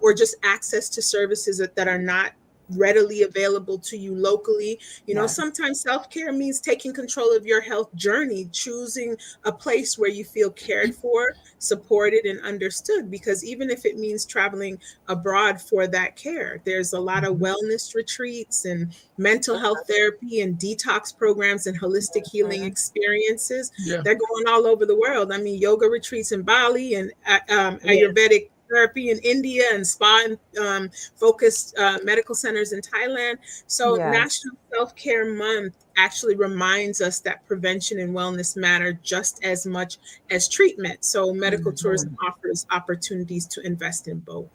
or just access to services that are not readily available to you locally. Sometimes self-care means taking control of your health journey, choosing a place where you feel cared for, supported, and understood. Because even if it means traveling abroad for that care, there's a lot of wellness retreats and mental health therapy and detox programs and holistic healing experiences. They're going all over the world. I mean, yoga retreats in Bali and Ayurvedic therapy in India and spa and focused medical centers in Thailand. So National Self-Care Month actually reminds us that prevention and wellness matter just as much as treatment. So medical tourism offers opportunities to invest in both.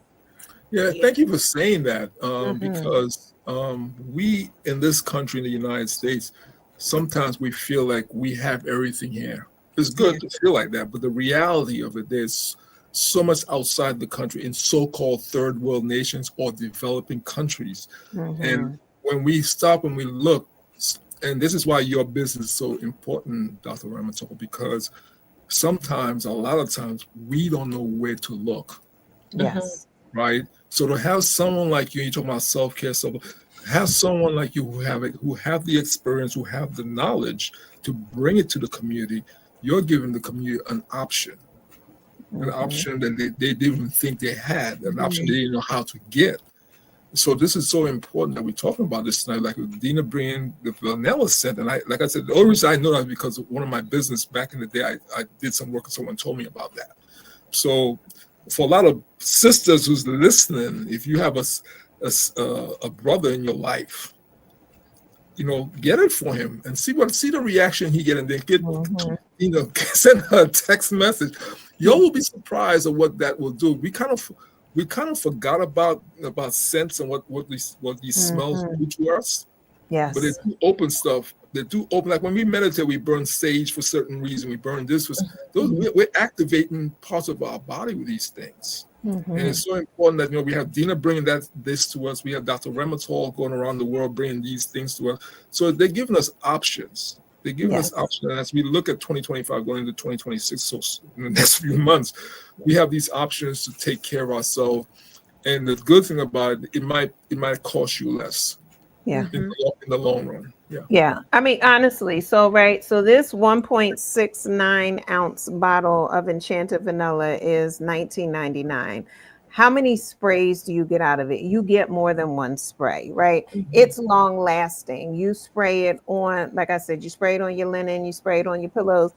Yeah, thank you for saying that, because we in this country, in the United States, sometimes we feel like we have everything here. It's good to feel like that, but the reality of it, there's so much outside the country in so-called third world nations or developing countries. And when we stop and we look, and this is why your business is so important, Dr. Ramontal, because sometimes, a lot of times, we don't know where to look. Yes. Right? So to have someone like you talking about self-care, so have someone like you who have the experience, who have the knowledge to bring it to the community, you're giving the community an option. An option that they didn't even think they had, an option they didn't know how to get. So this is so important that we're talking about this tonight, like with Deana bringing the vanilla scent. And like I said, the only reason I know that is because of one of my business back in the day, I did some work and someone told me about that. So for a lot of sisters who's listening, if you have a brother in your life, get it for him and see the reaction he get, and then get send her a text message. You will be surprised at what that will do. We kind of forgot about scents and what these smells do to us. Yes. But they do open stuff. They do open, like when we meditate, we burn sage for certain reason. We burn this for we're activating parts of our body with these things. And it's so important that we have Deana bringing this to us. We have Dr. Ramontal going around the world bringing these things to us. So they're giving us options. They're giving us options. And as we look at 2025 going into 2026, so in the next few months, we have these options to take care of ourselves. And the good thing about it, it might cost you less. Yeah. In the long run. Yeah. Yeah. I mean, honestly, so this 1.69 ounce bottle of Enchanted Vanilla is $19.99. How many sprays do you get out of it? You get more than one spray, right? It's long lasting. You spray it on, like I said, you spray it on your linen, you spray it on your pillows,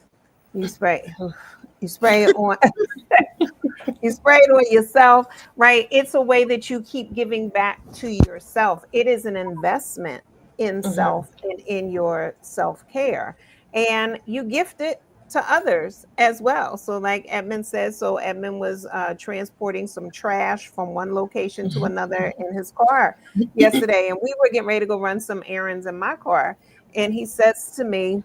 you spray it on you spray it on yourself, right? It's a way that you keep giving back to yourself. It is an investment in self and in your self-care, and you gift it to others as well. So like Edmund says, Edmund was transporting some trash from one location to another in his car yesterday, and we were getting ready to go run some errands in my car, and he says to me,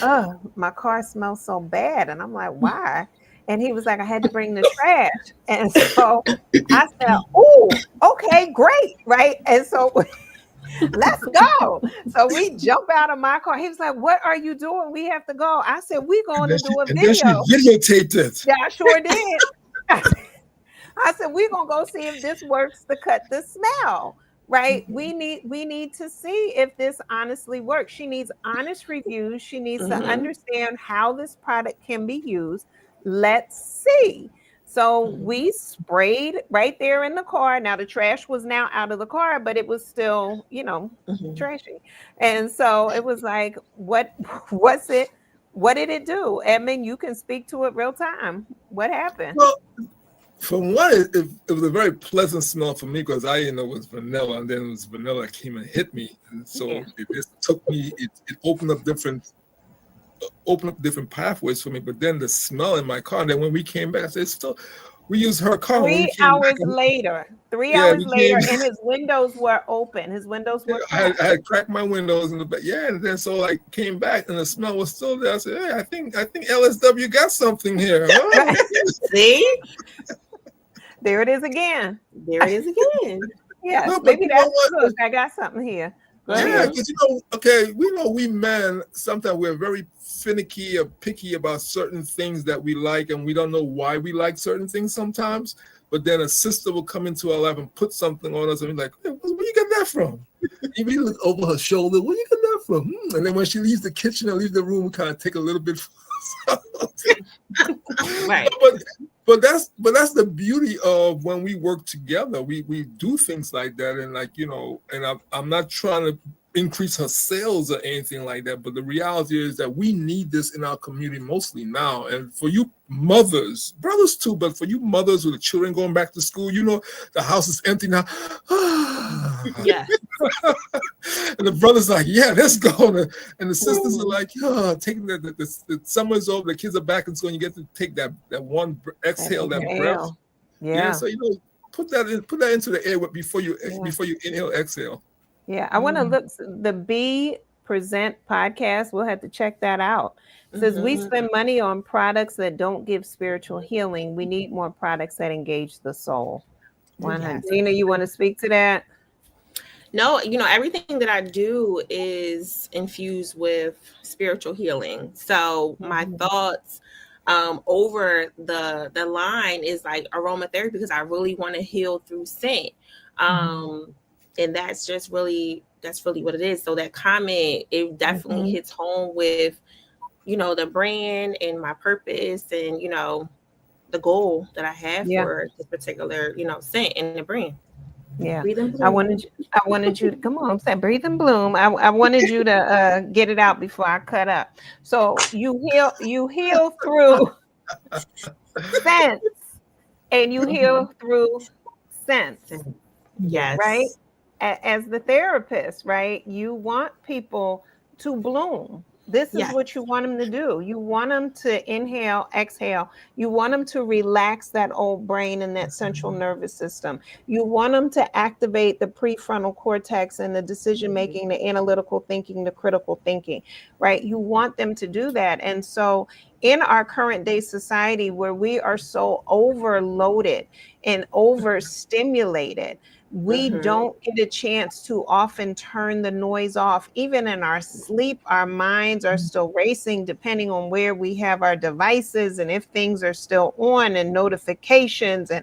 "Oh, my car smells so bad." And I'm like, "Why?" And he was like, "I had to bring the trash." And so I said, "Oh, okay, great." Right. And so let's go. So we jump out of my car. He was like, "What are you doing? We have to go." I said, "We're going to do a video." And then she videotaped it. Yeah, I sure did. I said, "We're going to go see if this works to cut the smell." Right. We need to see if this honestly works. She needs honest reviews. She needs to understand how this product can be used. Let's see. So we sprayed right there in the car. Now the trash was now out of the car, but it was still, trashy. And so it was like, what's it? What did it do? Edmund, you can speak to it real time. What happened? Well, from one, it was a very pleasant smell for me because I didn't know it was vanilla, and then it was vanilla that came and hit me, and so it just took me. It opened up different opened up different pathways for me. But then the smell in my car, and then when we came back, I said, still, we used her car when we 3 came back. hours later, 3 Yeah, hours we later, came. and his windows were open. His windows were cracked. I had cracked my windows in the back. Yeah, and then so like came back and the smell was still there. I said, hey, I think LSW got something here. Huh? See, There it is again. there it is again. Yes, No, but maybe you know that's, what? look, I got something here. Go Yeah, ahead. because you know, okay, we know we men sometimes we're very finicky or picky about certain things that we like, and we don't know why we like certain things sometimes. But then a sister will come into our life and put something on us, and we're like, hey, where you get that from? And we look over her shoulder, where you get that from? And then when she leaves the kitchen or leaves the room, we kind of take a little bit. Right. But that's the beauty of when we work together. We do things like that, and like, you know, and I'm not trying to increase her sales or anything like that, but the reality is that we need this in our community mostly now. And for you mothers, brothers too, but for you mothers with the children going back to school, you know, the house is empty now. Yeah. And the brothers like, yeah, let's go. And the sisters are like, oh, taking the summer's over, the kids are back in school, and you get to take that one exhale, that breath. Yeah. So, you know, put that into the air before you inhale, exhale. Yeah, I want to look the Be Present podcast. We'll have to check that out. It says we spend money on products that don't give spiritual healing. We need more products that engage the soul. 100. Deana, you want to speak to that? No, you know, everything that I do is infused with spiritual healing. So my thoughts over the line is like aromatherapy, because I really want to heal through scent. And that's really what it is. So that comment, it definitely hits home with, you know, the brand and my purpose and, you know, the goal that I have for this particular, you know, scent and the brand. Yeah. Breathe and bloom. I wanted you to come on, say breathe and bloom. I wanted you to get it out before I cut up. So you heal through sense, and you heal through sense. Yes. Right? As the therapist, right? You want people to bloom. This is what you want them to do. You want them to inhale, exhale. You want them to relax that old brain and that central nervous system. You want them to activate the prefrontal cortex and the decision making, the analytical thinking, the critical thinking, right? You want them to do that. And so in our current day society, where we are so overloaded and overstimulated, we don't get a chance to often turn the noise off. Even in our sleep, our minds are still racing, depending on where we have our devices and if things are still on and notifications and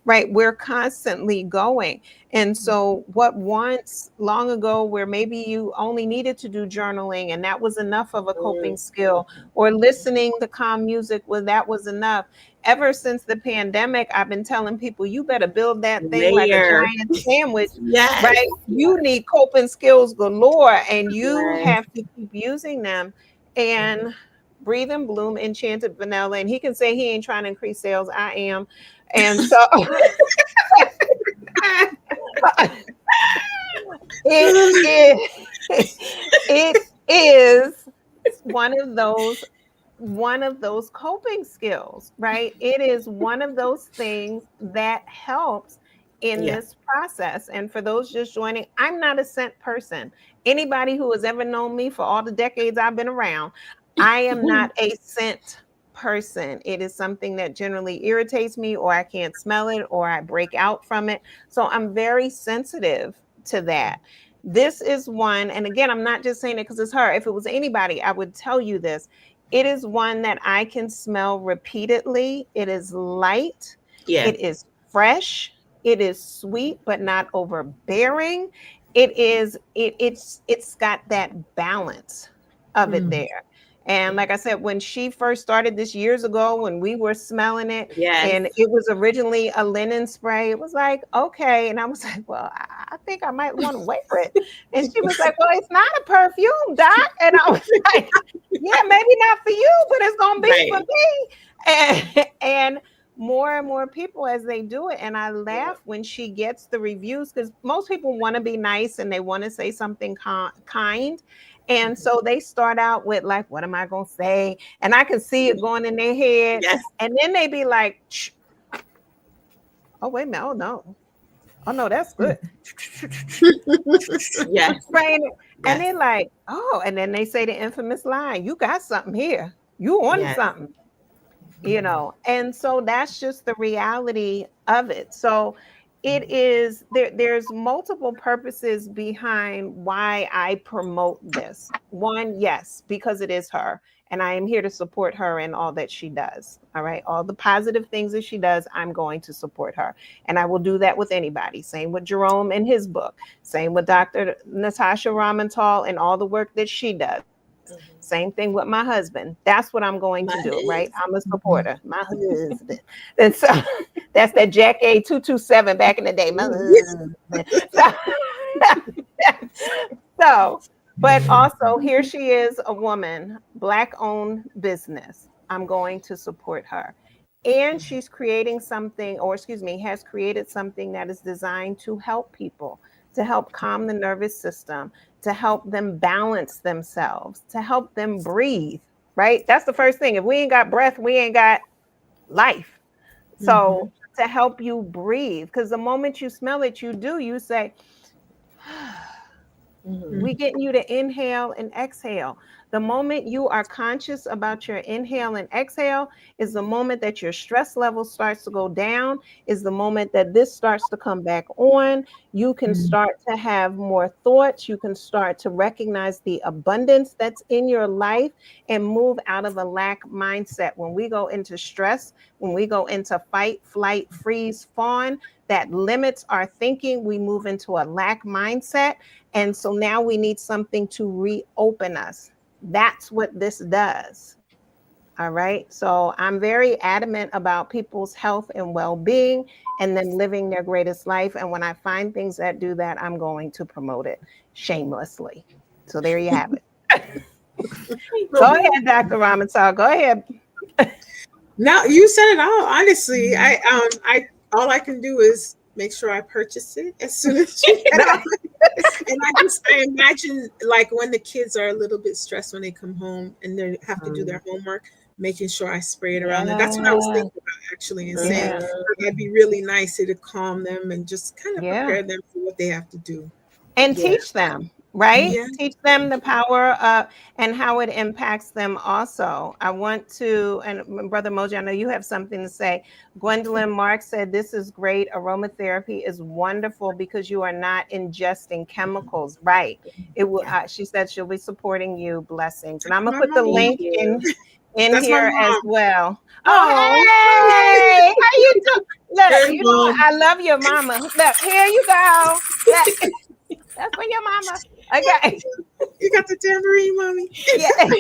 right? We're constantly going. And so what once long ago, where maybe you only needed to do journaling and that was enough of a coping skill, or listening to calm music, well, that was enough. Ever since the pandemic, I've been telling people, you better build that thing like a giant sandwich, right? You need coping skills galore, and you have to keep using them. And Breathe and Bloom, Enchanted Vanilla, and he can say he ain't trying to increase sales. I am. And so it is one of those coping skills, right? It is one of those things that helps in this process. And for those just joining, I'm not a scent person. Anybody who has ever known me for all the decades I've been around, I am not a scent person. It is something that generally irritates me, or I can't smell it, or I break out from it. So I'm very sensitive to that. This is one, and again, I'm not just saying it because it's her. If it was anybody, I would tell you this. It is one that I can smell repeatedly. It is light. It is fresh. It is sweet, but not overbearing. It's got that balance of it there. And like I said, when she first started this years ago, when we were smelling it, and it was originally a linen spray, it was like, okay. And I was like, well, I think I might want to wear it. And she was like, well, it's not a perfume, Doc. And I was like, yeah, maybe not for you, but it's going to be for me. And more and more people as they do it. And I laugh when she gets the reviews, because most people want to be nice and they want to say something kind. And so they start out with like, what am I going to say? And I can see it going in their head. Yes. And then they be like, shh. Oh, wait a minute. Oh, no. Oh, no, that's good. Yes. Right. And they're like, oh, and then they say the infamous line, you got something here. You on something. You know, and so that's just the reality of it. So it is there's multiple purposes behind why I promote this. One, yes, because it is her, and I am here to support her in all that she does. All right, all the positive things that she does, I'm going to support her, and I will do that with anybody. Same with Jerome and his book, same with Dr. Natasha Ramontal and all the work that she does. Same thing with my husband. That's what I'm going to do, right? I'm a supporter. My husband. And so that's that Jack A 227 back in the day. My husband. So, but also here she is, a woman, Black-owned business. I'm going to support her. And she's creating something, or excuse me, has created something that is designed to help people, to help calm the nervous system, to help them balance themselves, to help them breathe, right? That's the first thing. If we ain't got breath, we ain't got life. So to help you breathe, because the moment you smell it, you say, we getting you to inhale and exhale. The moment you are conscious about your inhale and exhale is the moment that your stress level starts to go down, is the moment that this starts to come back on. You can start to have more thoughts. You can start to recognize the abundance that's in your life and move out of a lack mindset. When we go into stress, when we go into fight, flight, freeze, fawn, that limits our thinking, we move into a lack mindset. And so now we need something to reopen us. That's what this does. All right. So I'm very adamant about people's health and well-being and them living their greatest life. And when I find things that do that, I'm going to promote it shamelessly. So there you have it. Go ahead, Dr. Ramontal. Go ahead. Now you said it all. Honestly, I all I can do is make sure I purchase it as soon as you get out. And I imagine like when the kids are a little bit stressed when they come home and they have to do their homework, making sure I spray it around them. That's what I was thinking about actually, and saying that'd be really nice to calm them and just kind of prepare them for what they have to do. And teach them, right? Teach them the power of and how it impacts them also. I want to, and Brother Moji, I know you have something to say. Gwendolyn Mark said, this is great. Aromatherapy is wonderful because you are not ingesting chemicals, right? It will. She said she'll be supporting you. Blessings. And I'm going to put the link in here as well. Oh, hey, how you doing? Look, you know what? I love your mama. Look, here you go. Look. That's for your mama. Okay. You got the tambourine, mommy. Yeah.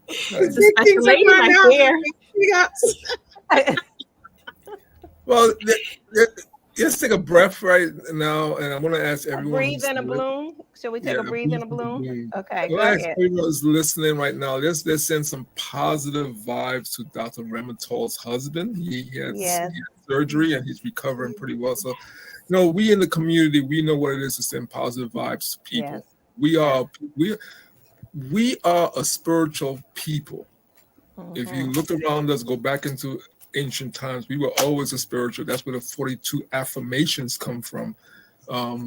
It's a special lady right there. Well, let's take a breath right now, and I'm going to ask everyone. Breathe in a bloom. Should we take a breathe in a bloom? Okay, go ahead. ahead. Everyone who's listening right now, let's send some positive vibes to Dr. Ramontal's husband. He had surgery, and he's recovering pretty well. So, you know, we in the community, we know what it is to send positive vibes to people. Yes. We are a spiritual people. If you look around us, go back into ancient times, we were always a spiritual. That's where the 42 affirmations come from.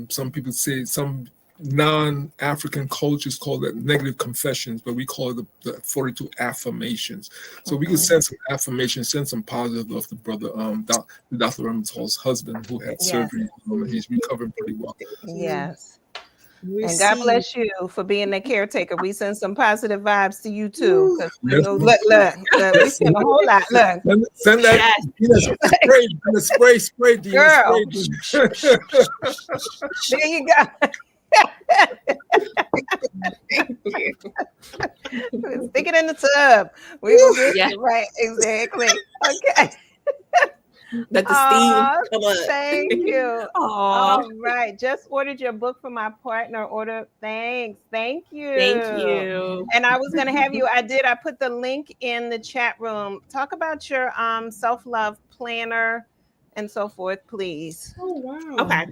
Some people say, some non-African cultures call that negative confessions, but we call it the 42 affirmations. So we can send some affirmations, send some positive love to brother Dr. Ramontal's husband who had surgery, and he's recovering pretty well. Yes. And God bless you for being the caretaker. We send some positive vibes to you too. Look, we send a whole lot. Look, send that spray, girl. There you go. Stick it in the tub. We will get it right. Exactly. Okay. Let the steam come up. Thank you. Aw. All right. Just ordered your book for my partner. Thanks. Thank Thank you. you. And I was gonna have you. I put the link in the chat room. Talk about your self-love planner and so forth, please. Oh wow. Okay.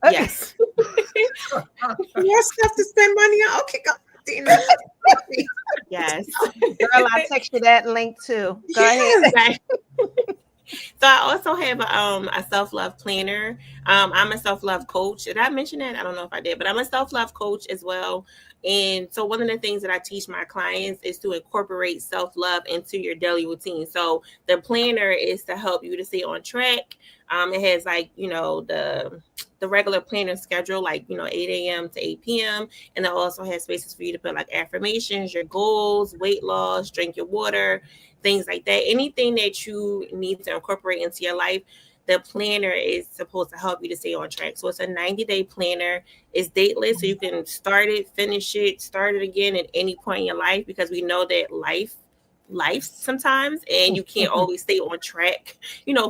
Yes. More stuff to spend money on. Okay, go, Deana. Yes. Girl, I'll text you that link too. Go ahead. Okay. So I also have a self-love planner. I'm a self-love coach. Did I mention that? I don't know if I did, but I'm a self-love coach as well. And so one of the things that I teach my clients is to incorporate self-love into your daily routine. So the planner is to help you to stay on track. It has like, the regular planner schedule, like, 8 a.m. to 8 p.m. And it also has spaces for you to put like affirmations, your goals, weight loss, drink your water, things like that. Anything that you need to incorporate into your life, the planner is supposed to help you to stay on track. So it's a 90-day planner. It's dateless, so you can start it, finish it, start it again at any point in your life, because we know that life sometimes, and you can't always stay on track,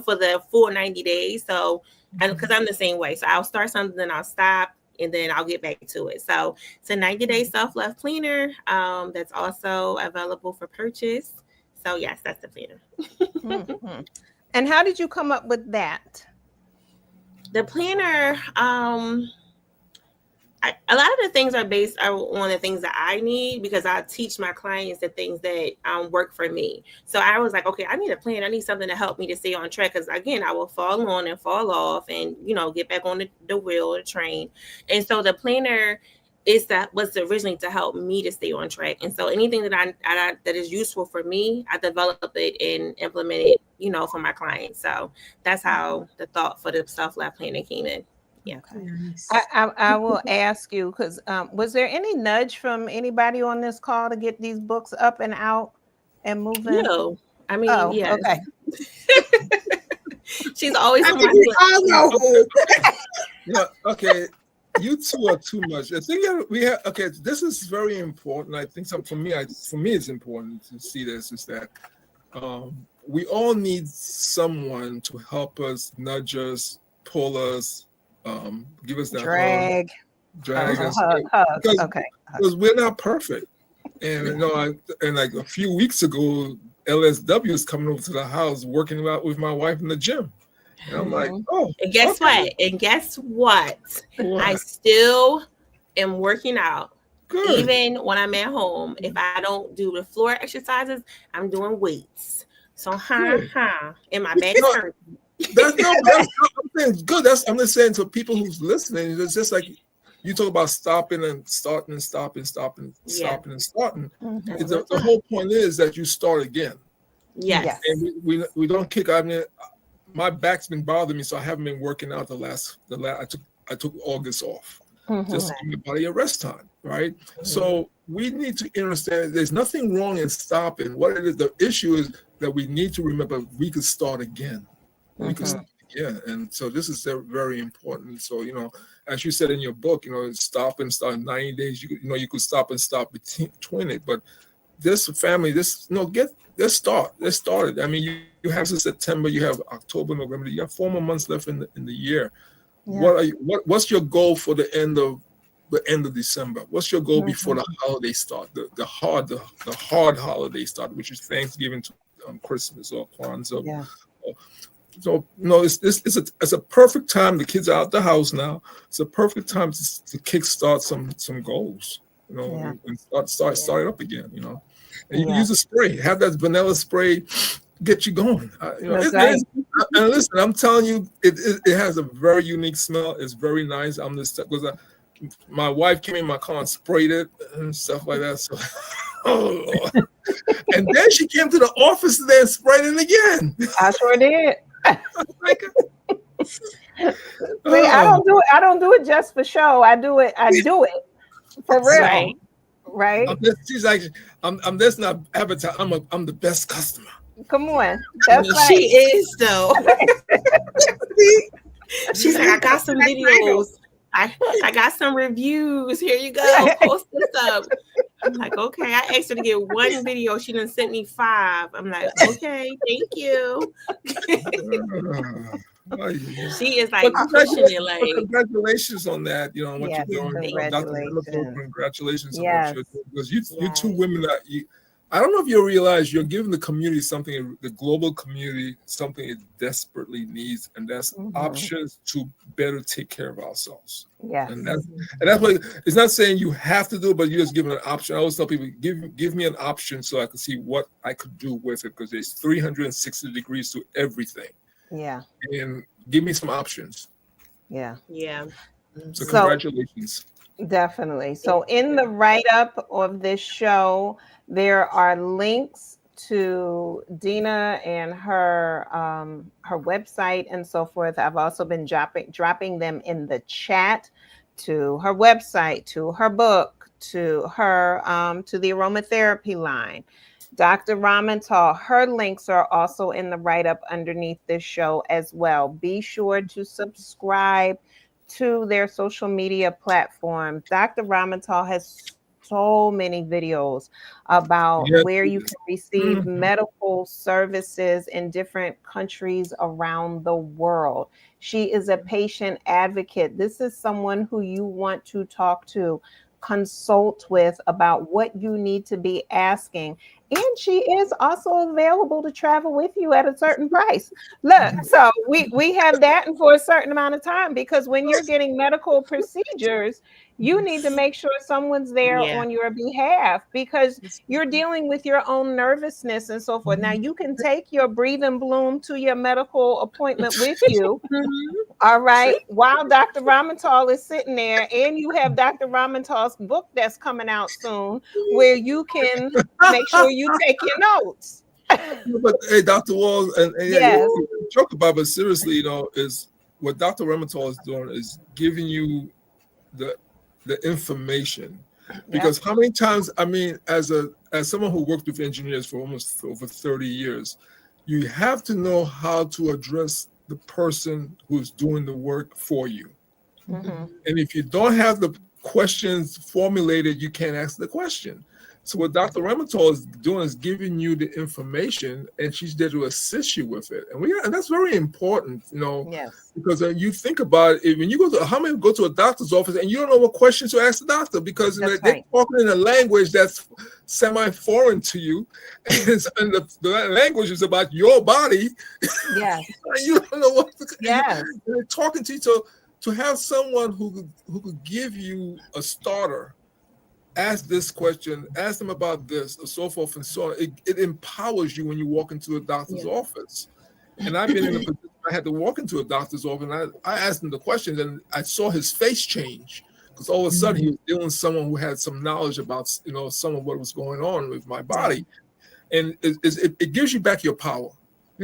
for the full 90 days. So, because I'm the same way. So I'll start something, then I'll stop, and then I'll get back to it. So it's a 90-day self-love planner that's also available for purchase. So yes, that's the planner. Mm-hmm. And how did you come up with that? The planner, a lot of the things are based on the things that I need, because I teach my clients the things that work for me. So I was like, okay, I need a plan. I need something to help me to stay on track, because again, I will fall on and fall off and, get back on the wheel or the train. And so the planner was originally to help me to stay on track. And so anything that that is useful for me, I develop it and implement it, for my clients. So that's how the thought for the self-love planner came in. Yeah. Okay. I will ask you, because was there any nudge from anybody on this call to get these books up and out and moving? No, I mean, yes. Okay. She's always on my okay. You two are too much. I think this is very important. I think for me, it's important to see this, is that we all need someone to help us, nudge us, pull us, give us that drag us, hug. because we're not perfect. And and like a few weeks ago, LSW is coming over to the house, working out with my wife in the gym. And I'm like, oh. And guess what? What? I still am working out. Good. Even when I'm at home. If I don't do the floor exercises, I'm doing weights. So, and my back hurts. I'm good. I'm just saying to people who's listening, it's just like you talk about stopping and starting and stopping and starting. Mm-hmm. The whole point is that you start again. Yes. And we don't kick out. My back's been bothering me, so I haven't been working out I took August off. Mm-hmm. Just to give my body a rest time, right? Mm-hmm. So we need to understand there's nothing wrong in stopping. What it is, the issue is that we need to remember we could start again. We could start again. And so this is very important. So, as you said in your book, stop and start in 90 days. You could stop and stop between it. But this family, let's start. I mean, you have September, you have October, November, you have 4 more months left in the year. Yeah. What's your goal for the end of December? What's your goal before the holiday start? The hard holiday start, which is Thanksgiving to Christmas or Kwanzaa. Yeah. So it's a perfect time. The kids are out the house now. It's a perfect time to kickstart some goals. And start it up again. And you can use a spray. Have that vanilla spray. Get you going. And listen, I'm telling you, it has a very unique smell. It's very nice. Because my wife came in my car and sprayed it and stuff like that. So, oh Lord. And then she came to the office today and sprayed it again. I sure did. See, I don't do it just for show. I do it for real. Right? She's like, I'm just not advertising. I'm the best customer. Come on. That's right. She is though. She's like, I got some videos. I got some reviews. Here you go. Post this up. I'm like, okay. I asked her to get one video. She done sent me 5. I'm like, okay, thank you. She is like pushing it, like. Congratulations on that. You know what Yes, you're doing. Dr. Ramontal, congratulations on what you're doing, because you two women that I don't know if you realize you're giving the community something, the global community something it desperately needs, and that's options to better take care of ourselves. Yes. And that's what it's not saying you have to do, but you're just giving an option. I always tell people, give me an option so I can see what I could do with it, because there's 360 degrees to everything. Yeah. And give me some options. Yeah. Yeah. So congratulations. Definitely. So in the write-up of this show, there are links to Deana and her her website and so forth. I've also been dropping them in the chat, to her website, to her book, to her to the aromatherapy line. Dr. Ramontal, her links are also in the write-up underneath this show as well. Be sure to subscribe to their social media platforms. Dr. Ramontal has so many videos about where you can receive medical services in different countries around the world. She is a patient advocate. This is someone who you want to talk to, consult with about what you need to be asking. And she is also available to travel with you at a certain price. Look, so we have that, and for a certain amount of time, because when you're getting medical procedures, you need to make sure someone's there on your behalf, because you're dealing with your own nervousness and so forth. Now, you can take your breathing bloom to your medical appointment with you. All right. While Dr. Ramontal is sitting there, and you have Dr. Ramontal's book that's coming out soon, where you can make sure you take your notes. But hey, Dr. Walls, and you joke about, but seriously, you know, is what Dr. Ramontal is doing is giving you the information. Because how many times, I mean, as someone who worked with engineers for almost over 30 years, you have to know how to address the person who's doing the work for you. And if you don't have the questions formulated, you can't ask the question. So what Dr. Ramontal is doing is giving you the information, and she's there to assist you with it. And that's very important, you know, because you think about it, when you go to, how many go to a doctor's office and you don't know what questions to ask the doctor, because they're talking in a language that's semi-foreign to you, and the language is about your body. You don't know what they're talking to you. So to have someone who could give you a starter, ask this question, ask them about this, or so forth and so on. It empowers you when you walk into a doctor's office. And I've been in a position, I had to walk into a doctor's office, and I asked him the questions, and I saw his face change, because all of a sudden he was dealing with someone who had some knowledge about, you know, some of what was going on with my body. And it gives you back your power.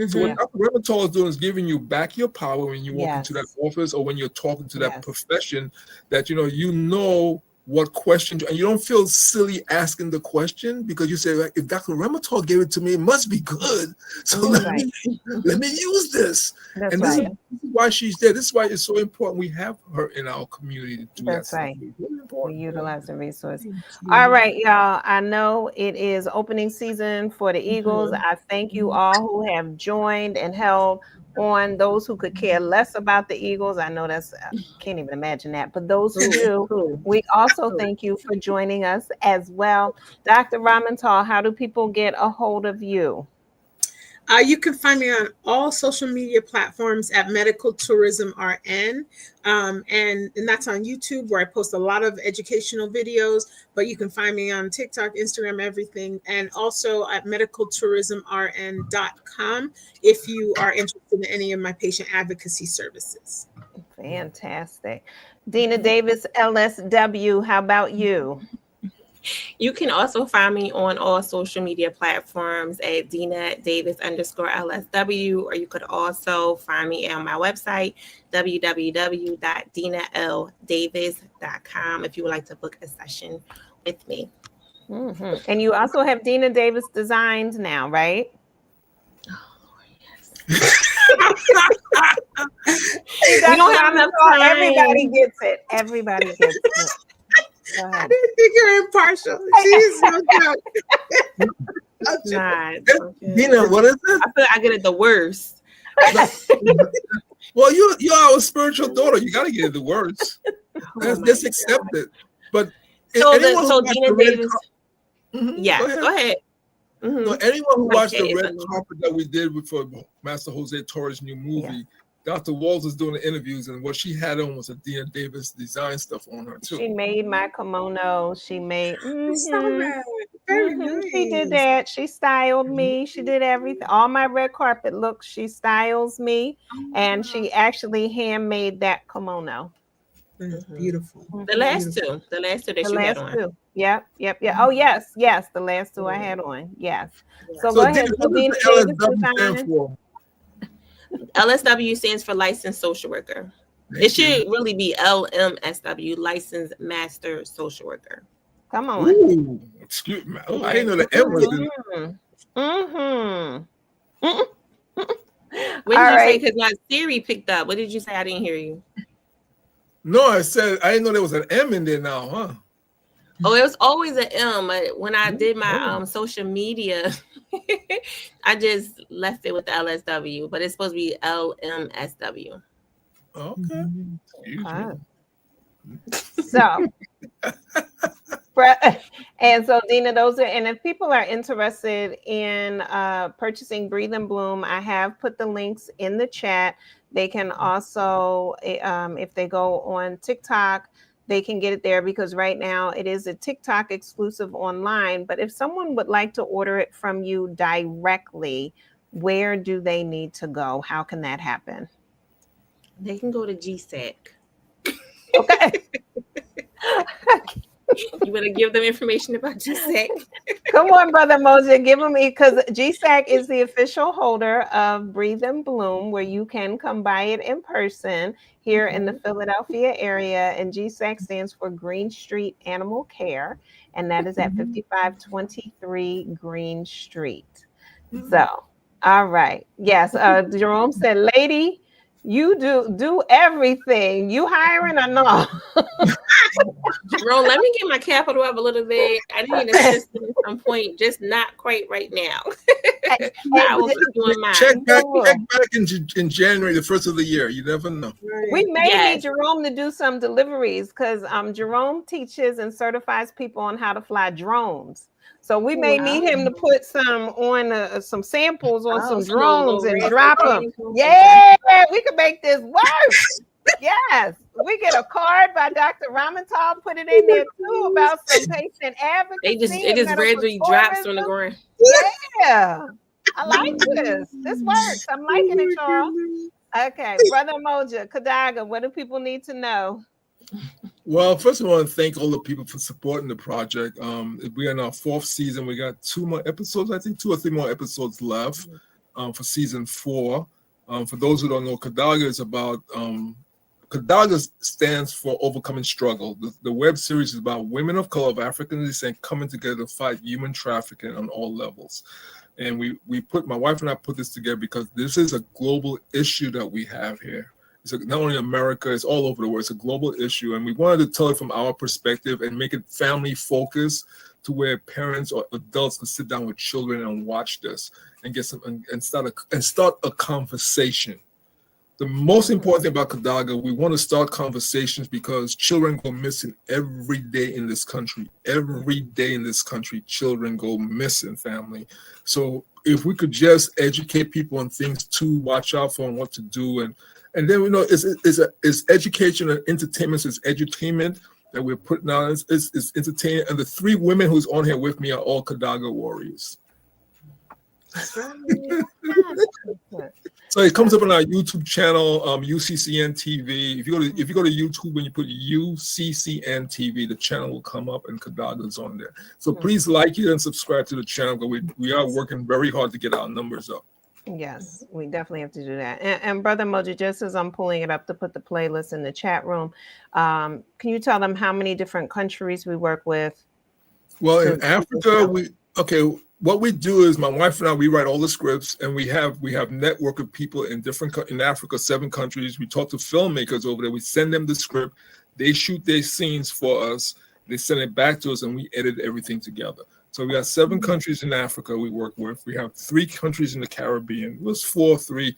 So what Dr. Ramontal is doing is giving you back your power when you walk into that office, or when you're talking to that profession, that you know what question, and you don't feel silly asking the question, because you say, like, if Dr. Ramontal gave it to me, it must be good. So let me use this. This is why she's there. This is why it's so important we have her in our community to do that. Really important. We utilize the resource. All right, y'all. I know it is opening season for the Eagles. I thank you all who have joined and held on. Those who could care less about the Eagles, I know I can't even imagine that, but those who do, we also thank you for joining us as well. Dr. Ramontal, how do people get a hold of you? You can find me on all social media platforms at Medical Tourism RN. And that's on YouTube, where I post a lot of educational videos, but you can find me on TikTok, Instagram, everything. And also at medicaltourismrn.com if you are interested in any of my patient advocacy services. Fantastic. Deana Davis, LSW, how about you? You can also find me on all social media platforms at Deana Davis _LSW, or you could also find me on my website, www.deanaldavis.com, if you would like to book a session with me. And you also have Deana Davis Designs now, right? Oh, yes. We don't have enough time. Everybody gets it. Everybody gets it. I didn't think you're impartial. She's so good. Not. Deana, what is it? I feel I get it the worst. Well, you're our spiritual daughter. You got to get it the worst. Just accept it. But Deana Davis. Yes, go ahead. Mm-hmm. So anyone who watched the red carpet that we did for Master Jose Torres' new movie, Dr. Walls was doing the interviews, and what she had on was a Deana Davis design stuff on her too. She made my kimono. She made. Very nice. She did that. She styled me. She did everything. All my red carpet looks. She styles me, and she actually handmade that kimono. Beautiful. The last two that you had on. Yep. Oh yes. The last two I had on. Yes. So go ahead. LSW stands for Licensed Social Worker. It should really be LMSW, Licensed Master Social Worker. Come on. Ooh, excuse me. Oh, I didn't know the M was in. What did you say? Because my Siri picked up. What did you say? I didn't hear you. No, I said I didn't know there was an M in there now, huh? Oh, it was always an M. When I did my social media, I just left it with the LSW, but it's supposed to be LMSW. Okay. So, and so Deana, those are, and if people are interested in purchasing Breathe and Bloom, I have put the links in the chat. They can also, if they go on TikTok, they can get it there because right now it is a TikTok exclusive online. But if someone would like to order it from you directly, where do they need to go? How can that happen? They can go to GSAC. Okay. You want to give them information about GSAC? Come on, Brother Moja, give them, because GSAC is the official holder of Breathe and Bloom, where you can come by it in person here in the Philadelphia area. And GSAC stands for Green Street Animal Care, and that is at 5523 Green Street. So, all right. Yes, Jerome said, lady, you do everything. You hiring or not? Jerome, let me get my capital up a little bit. I need assistance at some point, just not quite right now. I will be doing mine. Check back in January, the first of the year. You never know. We may need Jerome to do some deliveries because Jerome teaches and certifies people on how to fly drones. So we may need him to put some on some samples on some drones and drop them. Yeah, we can make this work. Yes, we get a card by Dr. Ramontal, put it in there too about some patient advocacy. It just randomly drops on the ground. Yeah, I like this. This works. I'm liking it, y'all. Okay, Brother Moja, Kadaga, what do people need to know? Well, first of all, I want to thank all the people for supporting the project. We're in our 4th season. We got 2 more episodes, I think 2 or 3 more episodes left for season 4. For those who don't know, Kadaga is about, Kadaga stands for Overcoming Struggle. The web series is about women of color of African descent coming together to fight human trafficking on all levels. And my wife and I put this together because this is a global issue that we have here. It's not only America, it's all over the world. It's a global issue. And we wanted to tell it from our perspective and make it family focused to where parents or adults can sit down with children and watch this and get some and start a conversation. The most important thing about Kadaga, we want to start conversations because children go missing every day in this country. Every day in this country, children go missing, family. So if we could just educate people on things to watch out for and what to do, and then it's education and entertainment. It's edutainment that we're putting out. It's entertainment. And the 3 women who's on here with me are all Kadaga warriors. So it comes up on our YouTube channel, UCCN TV. If you go to YouTube and you put UCCN TV, the channel will come up and Kadaga's on there. So please like it and subscribe to the channel because we are working very hard to get our numbers up. Yes, we definitely have to do that. And Brother Moji, just as I'm pulling it up to put the playlist in the chat room, can you tell them how many different countries we work with? Well, in Africa, what we do is my wife and I, we write all the scripts, and we have network of people in Africa, 7 countries. We talk to filmmakers over there. We send them the script. They shoot their scenes for us, They send it back to us, and we edit everything together. So we got 7 countries in Africa we work with. We have 3 countries in the Caribbean. It was 4, 3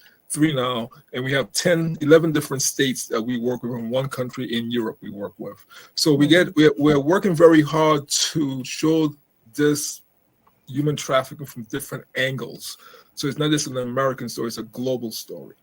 now, and we have 10, 11 different states that we work with, in 1 country in Europe we work with. So we're working very hard to show this human trafficking from different angles. So it's not just an American story, it's a global story.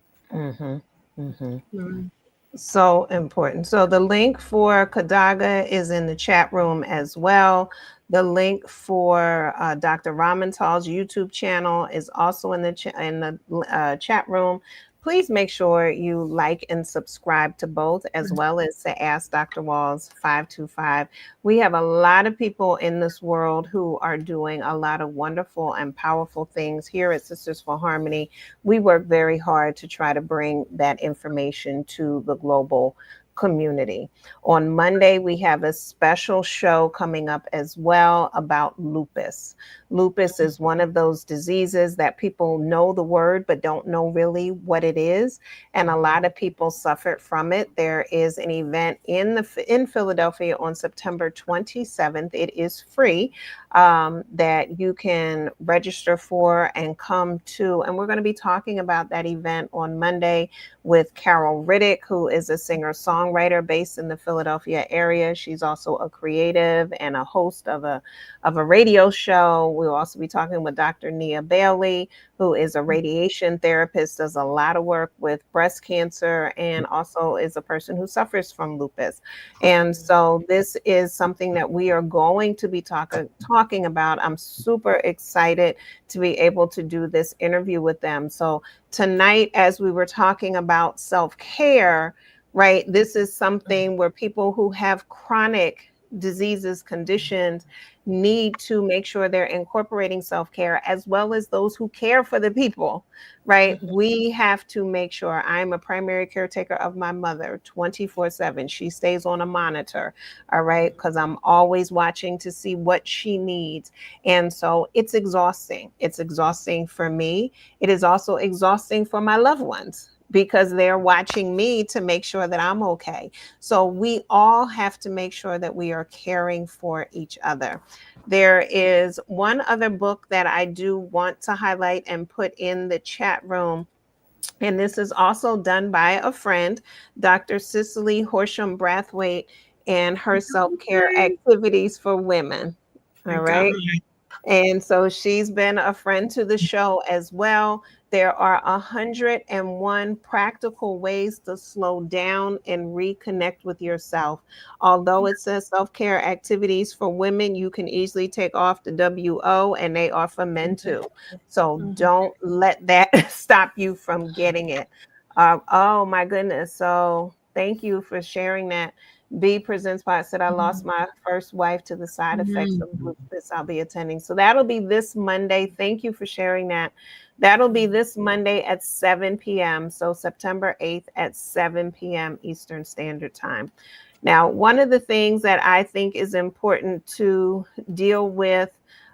So important. So the link for Kadaga is in the chat room as well. The link for Dr. Ramontal's YouTube channel is also in the chat room. Please make sure you like and subscribe to both, as well as to Ask Dr. Walls 525. We have a lot of people in this world who are doing a lot of wonderful and powerful things here at Sisters for Harmony. We work very hard to try to bring that information to the global community. On Monday, we have a special show coming up as well about lupus. Lupus is one of those diseases that people know the word but don't know really what it is, and a lot of people suffer from it. There is an event in Philadelphia on September 27th. It is free, that you can register for and come to, and we're going to be talking about that event on Monday with Carol Riddick, who is a singer-songwriter based in the Philadelphia area. She's also a creative and a host of a radio show. We'll also be talking with Dr. Nia Bailey, who is a radiation therapist, does a lot of work with breast cancer, and also is a person who suffers from lupus. And so this is something that we are going to be talking about. I'm super excited to be able to do this interview with them. So tonight, as we were talking about self-care, right, this is something where people who have chronic diseases, conditions, need to make sure they're incorporating self-care, as well as those who care for the people, right? We have to make sure. I'm a primary caretaker of my mother 24/7. She stays on a monitor, all right, because I'm always watching to see what she needs. And so it's exhausting. It's exhausting for me. It is also exhausting for my loved ones, because they're watching me to make sure that I'm okay. So we all have to make sure that we are caring for each other. There is one other book that I do want to highlight and put in the chat room, and this is also done by a friend, Dr. Cicely Horsham Brathwaite, and her self-care activities for women. All right. And so she's been a friend to the show as well. There are 101 practical ways to slow down and reconnect with yourself. Although it says self-care activities for women, you can easily take off the WO, and they are for men too. So don't let that stop you from getting it. Oh my goodness. So thank you for sharing that. B Presents Pot said, I lost my first wife to the side effects of lupus. I'll be attending. So that'll be this Monday. Thank you for sharing that. That'll be this Monday at 7 p.m. So September 8th at 7 p.m. Eastern Standard Time. Now, one of the things that I think is important to deal with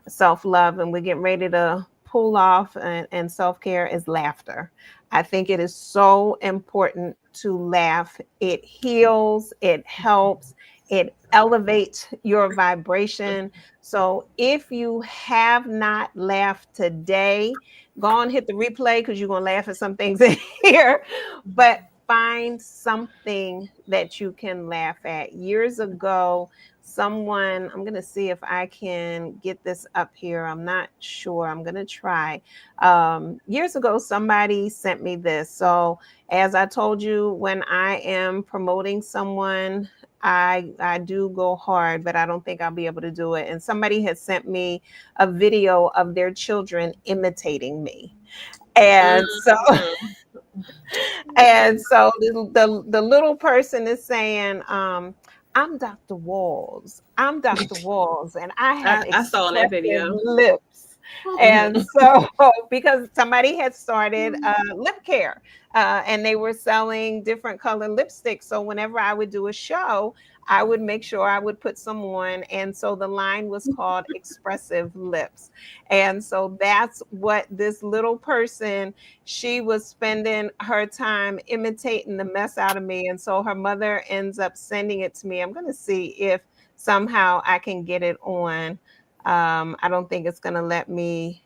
self-love, and we're getting ready to pull off and self-care, is laughter. I think it is so important to laugh. It heals, it helps, it elevates your vibration. So if you have not laughed today, go and hit the replay, because you're going to laugh at some things in here. But find something that you can laugh at. Years ago, someone, I'm going to see if I can get this up here. I'm not sure. I'm going to try. Years ago, somebody sent me this. So as I told you, when I am promoting someone, I do go hard, but I don't think I'll be able to do it. And somebody had sent me a video of their children imitating me. And so the little person is saying, I'm Dr. Walls. I'm Dr. Walls, and I have I saw that video. lips. And so, because somebody had started lip care, and they were selling different color lipsticks. So whenever I would do a show, I would make sure I would put some on. And so the line was called Expressive Lips. And so that's what this little person, she was spending her time imitating the mess out of me. And so her mother ends up sending it to me. I'm going to see if somehow I can get it on. I don't think it's gonna let me.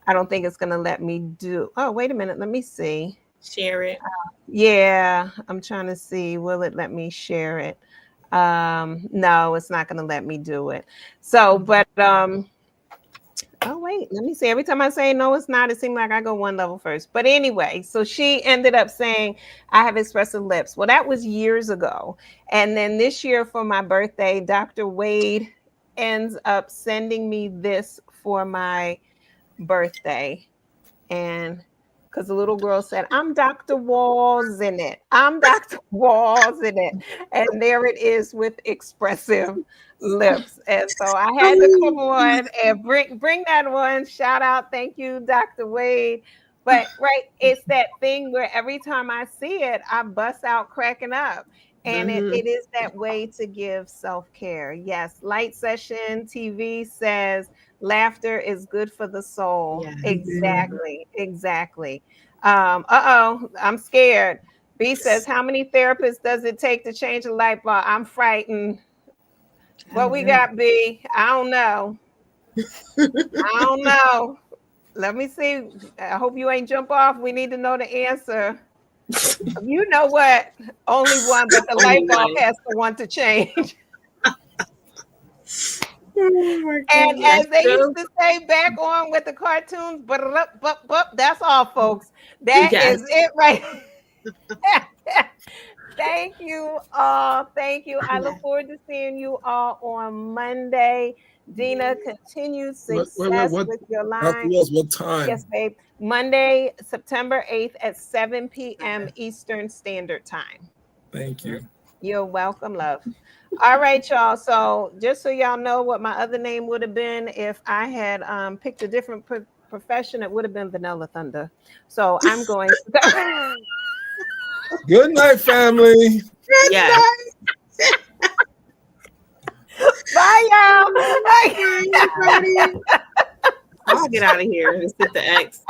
I don't think it's gonna let me do. Oh, wait a minute. Let me see. Share it. Yeah, I'm trying to see. Will it let me share it? No, it's not gonna let me do it. So, but oh wait, let me see. Every time I say no, it's not. It seems like I go one level first. But anyway, so she ended up saying I have expressive lips. Well, that was years ago. And then this year for my birthday, Dr. Wade ends up sending me this for my birthday. And because the little girl said, I'm Dr. Walls in it. I'm Dr. Walls in it. And there it is with expressive lips. And so I had to come on and bring that one. Shout out. Thank you, Dr. Wade. But right, it's that thing where every time I see it, I bust out cracking up. And it is that way to give self-care. Yes, Light Session TV says laughter is good for the soul. Yes. Exactly. Exactly. I'm scared. B says, how many therapists does it take to change a light bulb? I'm frightened. What we got, B? I don't know. I don't know. Let me see. I hope you ain't jump off. We need to know the answer. You know what? Only one, but the light bulb has to want to change. And as they used to say back on with the cartoons, that's all, folks. That is it right. Thank you all. Thank you. I look forward to seeing you all on Monday. Deana, continued success with your line. What time? Yes, babe. Monday, September 8th at 7 p.m. Eastern Standard Time. Thank you. You're welcome, love. All right, y'all. So just so y'all know what my other name would have been if I had picked a different profession, it would have been Vanilla Thunder. So I'm going to Good night, family. Yeah. Bye, y'all. I'll get out of here and sit the X.